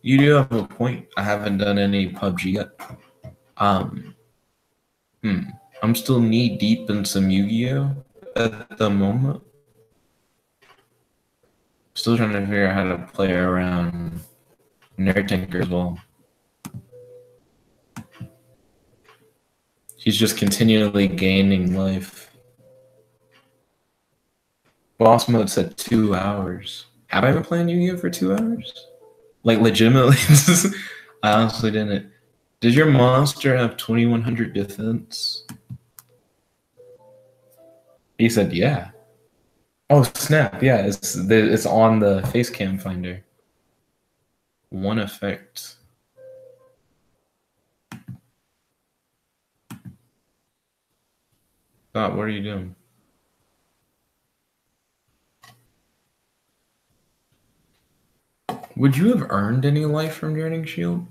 You do have a point. I haven't done any PUBG yet. I'm still knee deep in some Yu-Gi-Oh at the moment. Still trying to figure out how to play around Nerd Tinker as well. He's just continually gaining life. Boss mode said 2 hours. Have I been playing Yu-Gi-Oh for 2 hours? Like legitimately? I honestly didn't. Did your monster have 2100 defense? He said, yeah. Oh, snap. Yeah, it's on the face cam finder. One effect. Thought, what are you doing? Would you have earned any life from Draining Shield?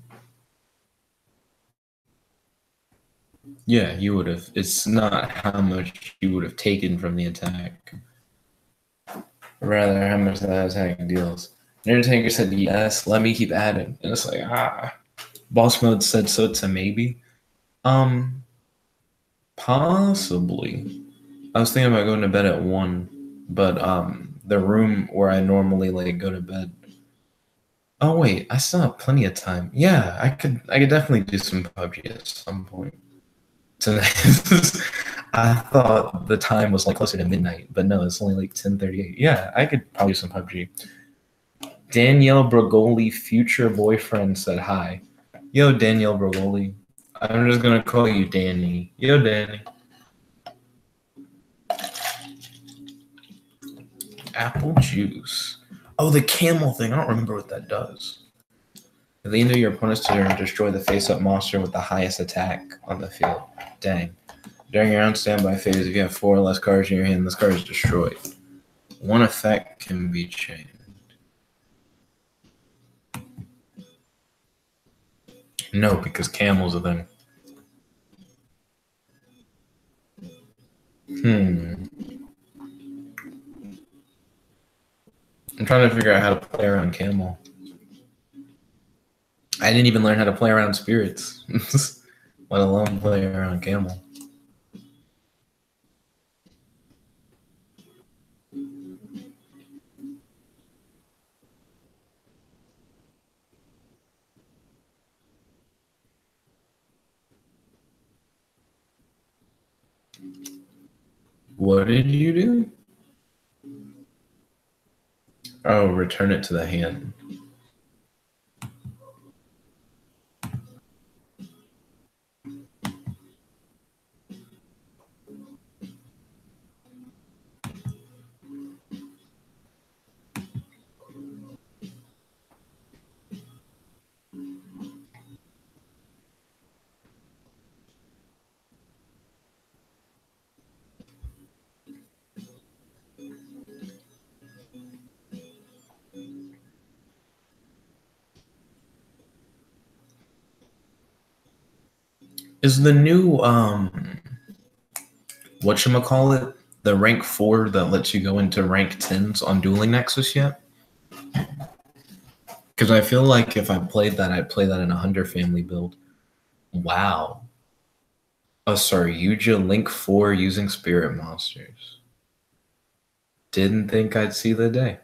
Yeah, you would have. It's not how much you would have taken from the attack. Rather, how much that attack deals. Nerd Tanker said yes, let me keep adding. And it's like, Boss mode said so to maybe. Possibly. I was thinking about going to bed at 1, but the room where I normally like go to bed. Oh wait, I still have plenty of time. Yeah, I could definitely do some PUBG at some point tonight. I thought the time was like closer to midnight, but no, it's only like 10:38. Yeah, I could probably do some PUBG. Danielle Brogoli, future boyfriend, said hi. Yo, Danielle Brogoli. I'm just gonna call you Danny. Yo, Danny. Apple juice. Oh, the camel thing. I don't remember what that does. At the end of your opponent's turn, destroy the face-up monster with the highest attack on the field. Dang. During your own standby phase, if you have 4 or less cards in your hand, this card is destroyed. One effect can be changed. No, because camel's a thing. I'm trying to figure out how to play around camel. I didn't even learn how to play around spirits, let alone play around camel. What did you do? Oh, return it to the hand. Is the new whatchamacallit, the rank 4 that lets you go into rank 10s on Dueling Nexus yet? Because I feel like if I played that, I'd play that in a Hunter family build. Wow. A Saryuja Link 4 using spirit monsters. Didn't think I'd see the day.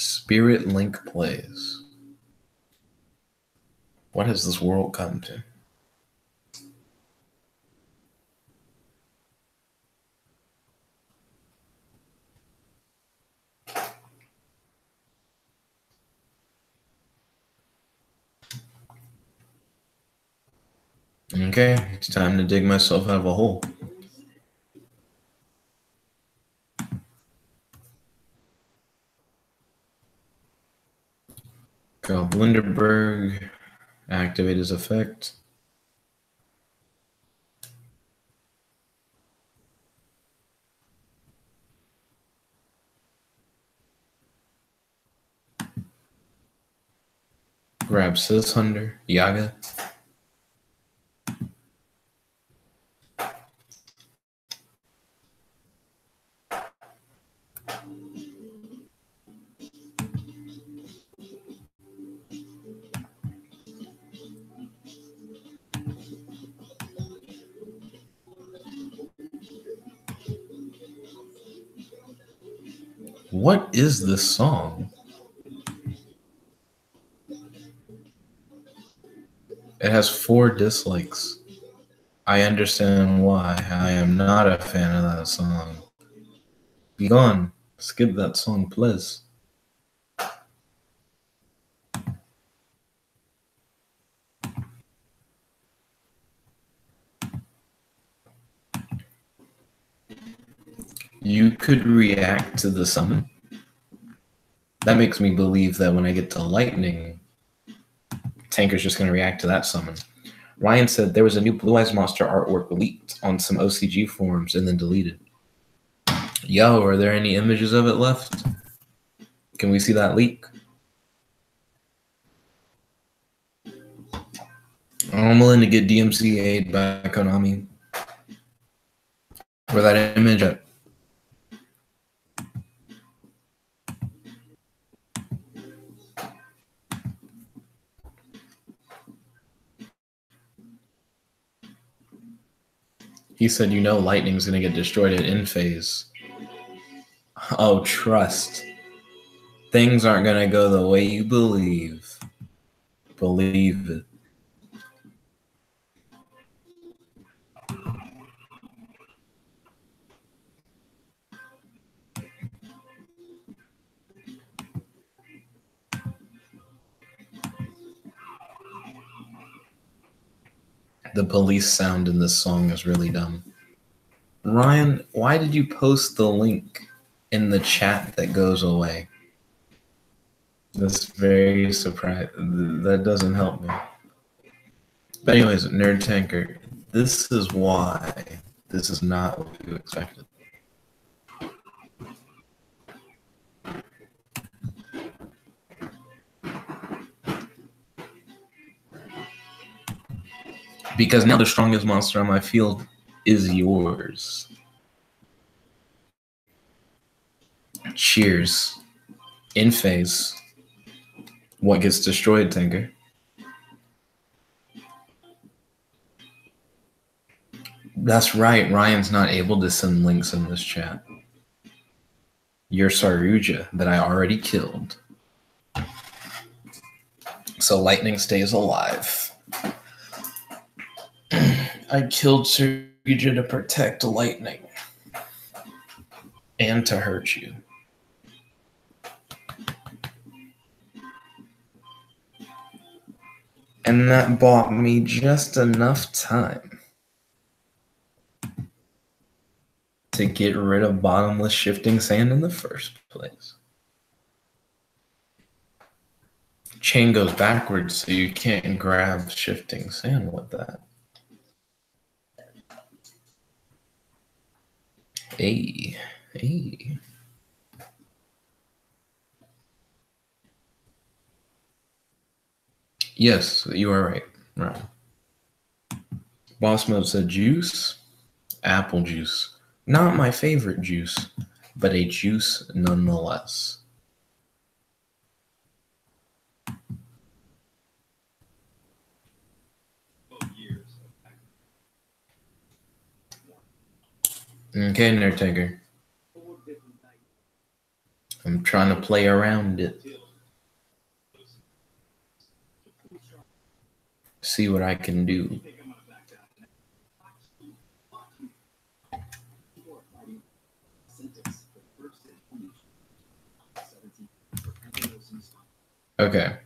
Spirit Link plays. What has this world come to? Okay, it's time to dig myself out of a hole. Go Blinderberg, activate his effect. Grab Sis Hunter, Yaga. What is this song? It has 4 dislikes. I understand why. I am not a fan of that song. Be gone. Skip that song, please. You could react to the summon. That makes me believe that when I get to lightning, Tanker's just going to react to that summon. Ryan said there was a new Blue Eyes Monster artwork leaked on some OCG forums and then deleted. Yo, are there any images of it left? Can we see that leak? I'm willing to get DMCA'd by Konami for that image. He said, you know, Lightning's going to get destroyed at end phase. Oh, trust. Things aren't going to go the way you believe. Believe it. The police sound in this song is really dumb. Ryan, why did you post the link in the chat that goes away? That's very surprising. That doesn't help me. But anyways, Nerd Tanker, this is why this is not what you expected. Because now the strongest monster on my field is yours. Cheers. In phase. What gets destroyed, Tanker? That's right. Ryan's not able to send links in this chat. You're Saruja that I already killed. So Lightning stays alive. I killed Saruja to protect Lightning. And to hurt you. And that bought me just enough time to get rid of bottomless shifting sand in the first place. Chain goes backwards, so you can't grab shifting sand with that. Hey. Yes, you are right. Right. Boss Mode said juice, apple juice. Not my favorite juice, but a juice nonetheless. Okay, Nerd Tanker. I'm trying to play around it. See what I can do. Okay.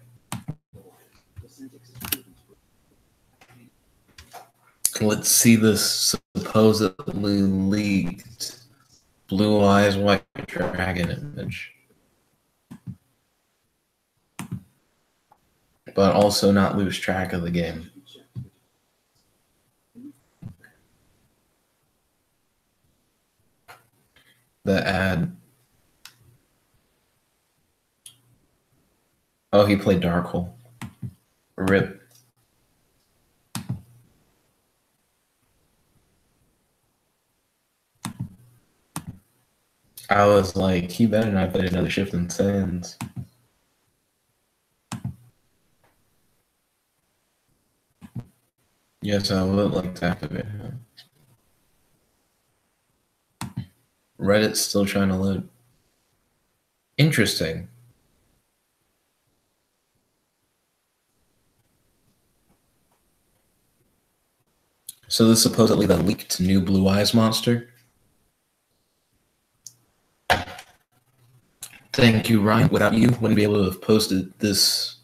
Let's see this supposedly leaked Blue Eyes White Dragon image. But also not lose track of the game. The ad. Oh, he played Dark Hole. RIP. I was like, he better not play another Shifting Sands. Yes, I would like to activate him. Reddit's still trying to load. Interesting. So this is supposedly the leaked new Blue Eyes monster. Thank you, Ryan. Without you, wouldn't be able to have posted this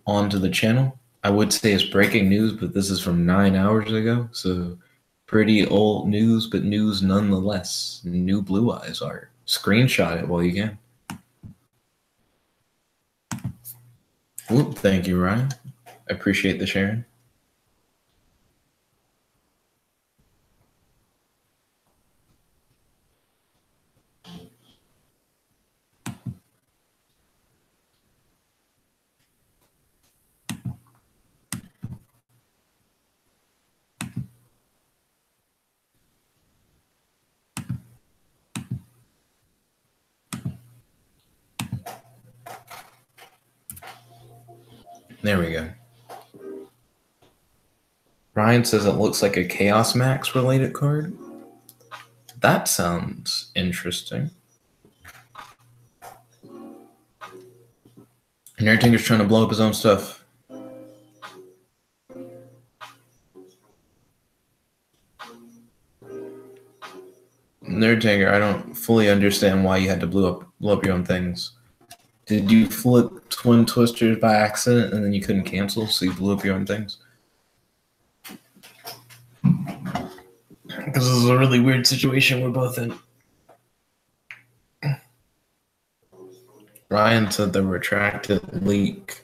onto the channel. I would say it's breaking news, but this is from 9 hours ago, so pretty old news, but news nonetheless. New Blue Eyes art. Screenshot it while you can. Whoop, thank you, Ryan. I appreciate the sharing. There we go. Ryan says it looks like a Chaos Max related card. That sounds interesting. And Airtinker's trying to blow up his own stuff. Nerdtanger, I don't fully understand why you had to blow up your own things. Did you flip Twin Twisters by accident and then you couldn't cancel, so you blew up your own things? Because this is a really weird situation we're both in. Ryan said the retracted leak.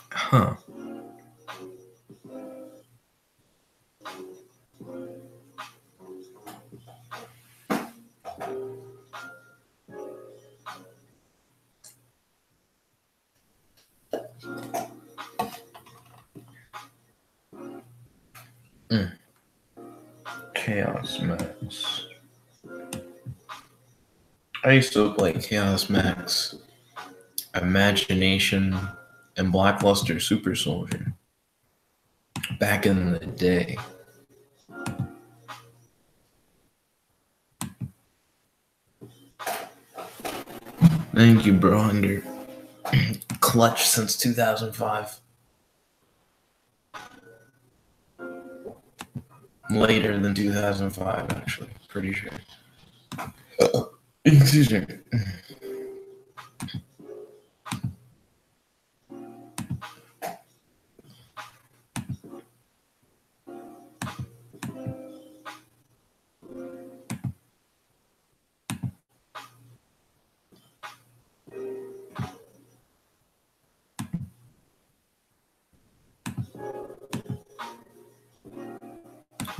Huh. Chaos Max. I used to play Chaos Max, Imagination, and Blackluster Super Soldier back in the day. Thank you, bro. Under clutch since 2005. Later than 2005, actually. Pretty sure. Excuse me.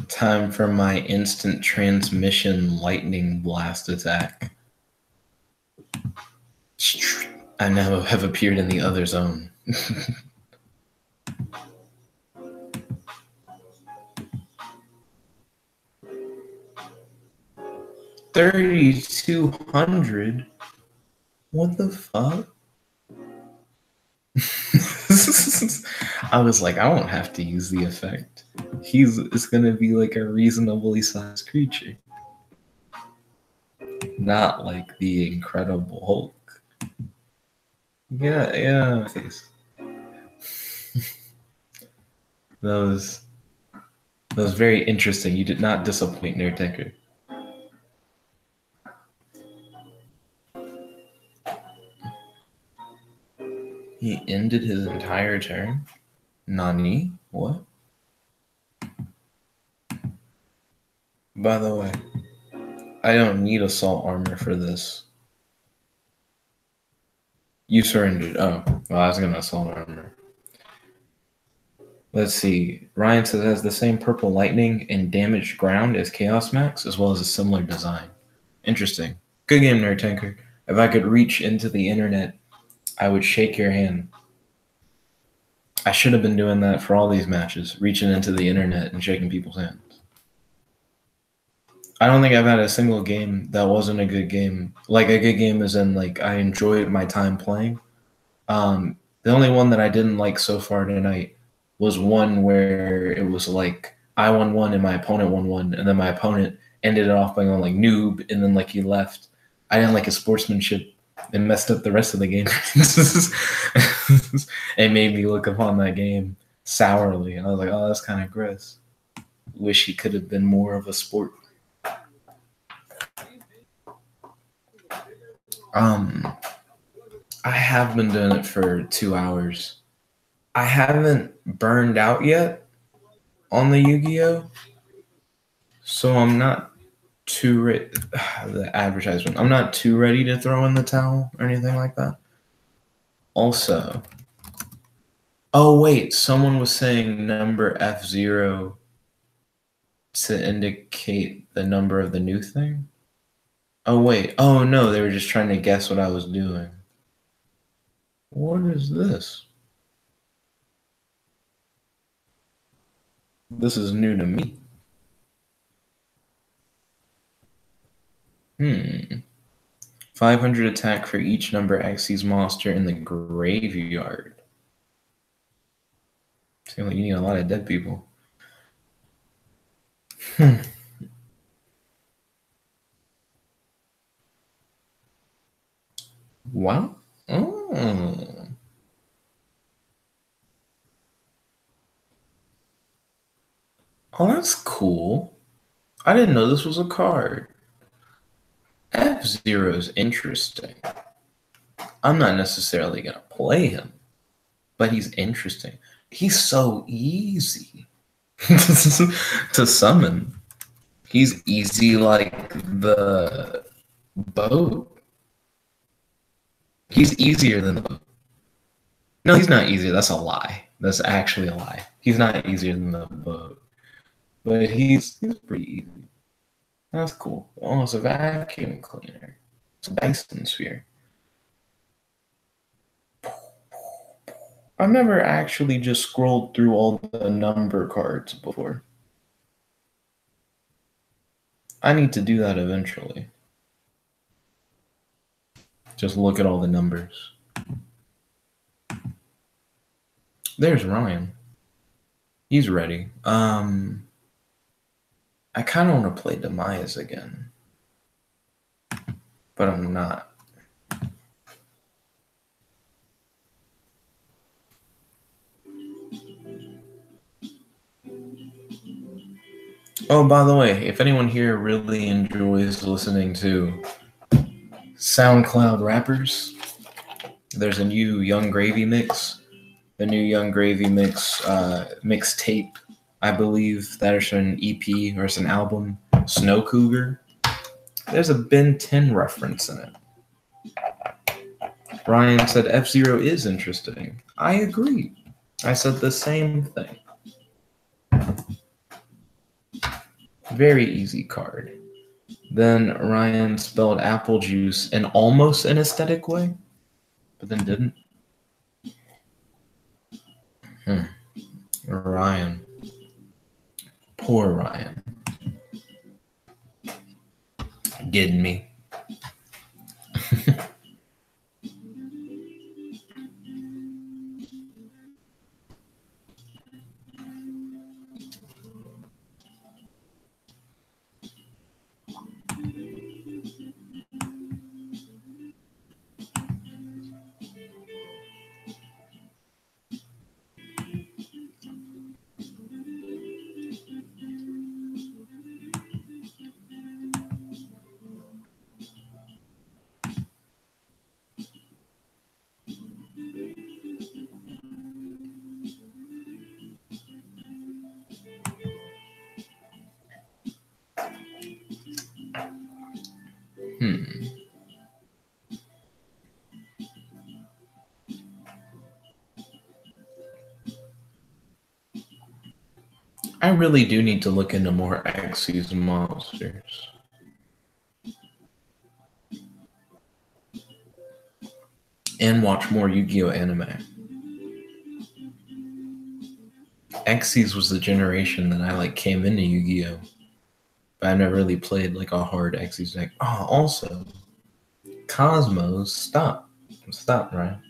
Time for my instant transmission lightning blast attack. I now have appeared in the other zone. 3,200? What the fuck? I was like, I won't have to use the effect. It's gonna be like a reasonably sized creature. Not like the Incredible Hulk. Yeah. That was very interesting. You did not disappoint, Nerdtecker. He ended his entire turn? Nani? What? By the way, I don't need assault armor for this. You surrendered. Oh, well, I was gonna assault armor. Let's see. Ryan says it has the same purple lightning and damaged ground as Chaos Max, as well as a similar design. Interesting. Good game, Nerd Tanker. If I could reach into the internet, I would shake your hand. I should have been doing that for all these matches, reaching into the internet and shaking people's hands. I don't think I've had a single game that wasn't a good game. Like, a good game as in, like, I enjoyed my time playing. The only one that I didn't like so far tonight was one where it was like I won one and my opponent won one, and then my opponent ended it off by going like noob, and then like he left. I didn't like his sportsmanship and messed up the rest of the game. It made me look upon that game sourly, and I was like, oh, that's kind of gross. Wish he could have been more of a sport. I have been doing it for 2 hours. I haven't burned out yet on the Yu-Gi-Oh, so I'm not too ready. The advertisement. I'm not too ready to throw in the towel or anything like that. Also, oh wait, someone was saying number F0 to indicate the number of the new thing. Oh wait, oh no, they were just trying to guess what I was doing. What is this? This is new to me. 500 attack for each number Xyz monster in the graveyard. Seems like you need a lot of dead people. Wow. Oh, that's cool. I didn't know this was a card. F0 is interesting. I'm not necessarily going to play him, but he's interesting. He's so easy to summon. He's easy like the boat. He's easier than the boat. No, he's not easier. That's a lie. That's actually a lie. He's not easier than the boat. But he's pretty easy. That's cool. Almost a vacuum cleaner. It's a Dyson sphere. I've never actually just scrolled through all the number cards before. I need to do that eventually. Just look at all the numbers. There's Ryan. He's ready. I kind of want to play Demise again, but I'm not. Oh, by the way, if anyone here really enjoys listening to SoundCloud rappers, there's a new Young Gravy mix. The new Young Gravy mix mixtape, I believe that is an EP or it's an album, Snow Cougar. There's a Ben 10 reference in it. Ryan said F0 is interesting. I agree. I said the same thing. Very easy card. Then Ryan spelled apple juice in almost an aesthetic way, but then didn't. Ryan. Poor Ryan. Getting me. I really do need to look into more Xyz monsters. And watch more Yu-Gi-Oh! Anime. Xyz was the generation that I came into Yu-Gi-Oh! But I never really played a hard Xyz deck. Oh, also, Cosmos, stop, Ryan.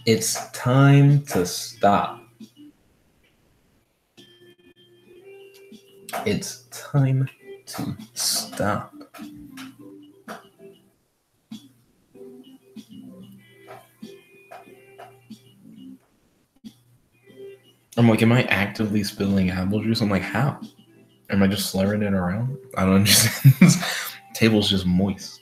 It's time to stop. It's time to stop. I'm like, am I actively spilling apple juice? I'm like, how? Am I just slurring it around? I don't understand. This table's just moist.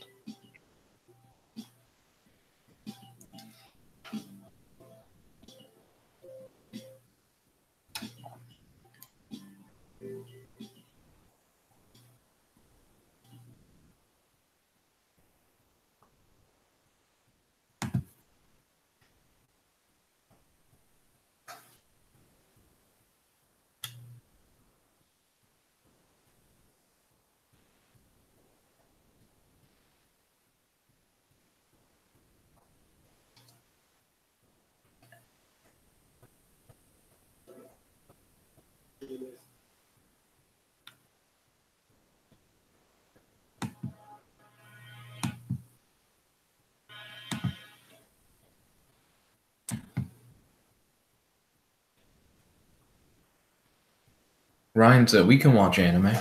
Ryan said we can watch anime.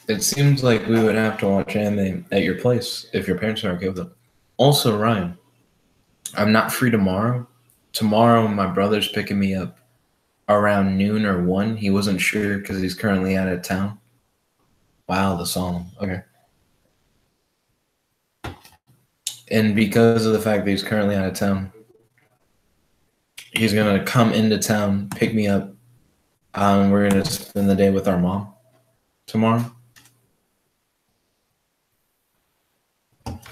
It seems like we would have to watch anime at your place if your parents are okay with it. Also, Ryan, I'm not free tomorrow. Tomorrow, my brother's picking me up around noon or 1. He wasn't sure because he's currently out of town. Wow, the song. Okay. And because of the fact that he's currently out of town, he's going to come into town, pick me up. We're going to spend the day with our mom tomorrow.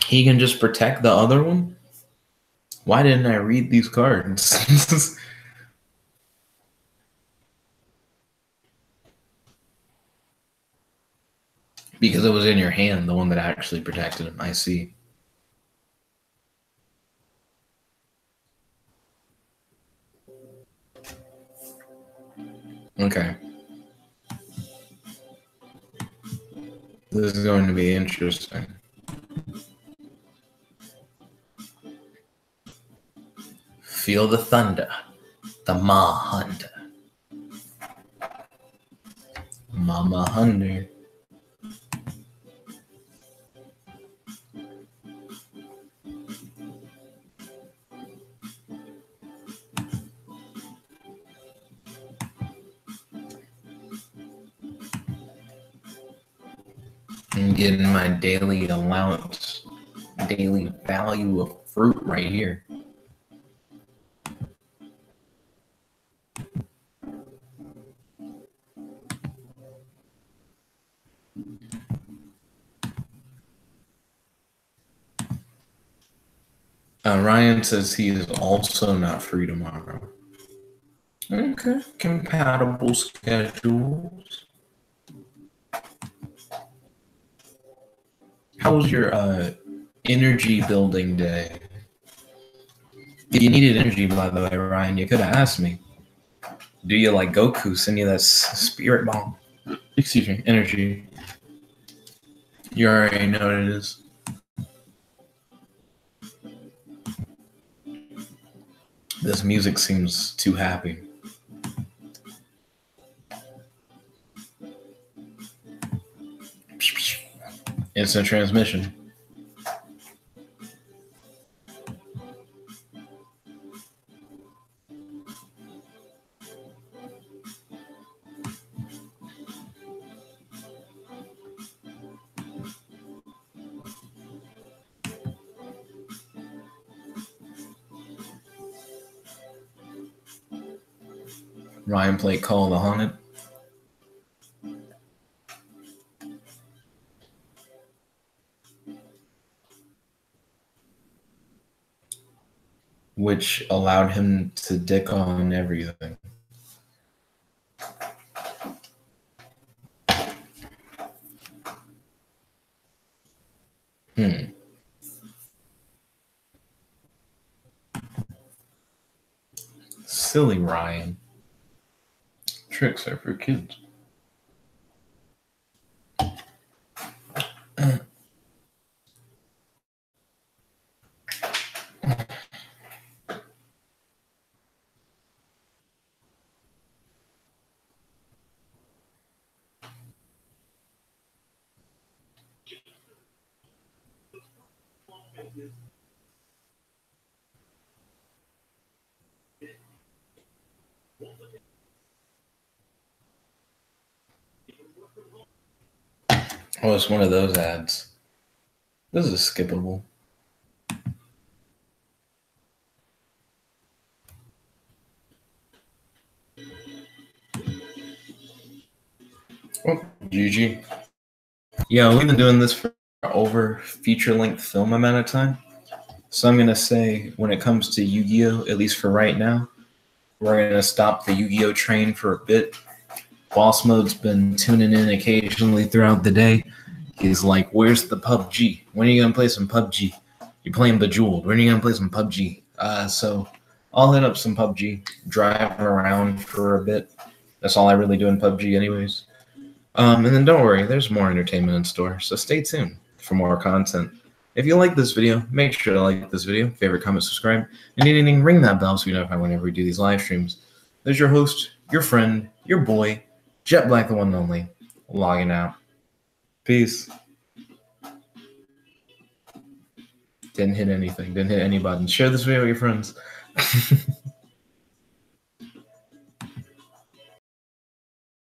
He can just protect the other one? Why didn't I read these cards? Because it was in your hand, the one that actually protected him. I see. Okay. This is going to be interesting. Feel the thunder. The Ma Hunter. Mama Hunter. I'm getting my daily allowance, daily value of fruit right here. Ryan says he is also not free tomorrow. Okay, compatible schedules. How was your energy building day? If you needed energy, by the way, Ryan, you could have asked me. Do you like Goku send you that spirit bomb? Excuse me, energy. You already know what it is. This music seems too happy. Instant transmission. Ryan played Call of the Haunted. Which allowed him to dick on everything. Silly Ryan. Tricks are for kids. Oh, it's one of those ads. This is skippable. Oh, GG. Yeah, we've been doing this for over feature-length film amount of time. So I'm going to say when it comes to Yu-Gi-Oh!, at least for right now, we're going to stop the Yu-Gi-Oh! Train for a bit. Boss Mode's been tuning in occasionally throughout the day. He's like, where's the PUBG? When are you going to play some PUBG? You're playing Bejeweled. When are you going to play some PUBG? So I'll hit up some PUBG, drive around for a bit. That's all I really do in PUBG anyways. And then don't worry, there's more entertainment in store, so stay tuned for more content. If you like this video, make sure to like this video, favorite, comment, subscribe, and anything, ring that bell so you know whenever we do these live streams. There's your host, your friend, your boy, Jet Black, the one and only, logging out. Peace. Didn't hit anything, didn't hit any buttons. Share this video with your friends.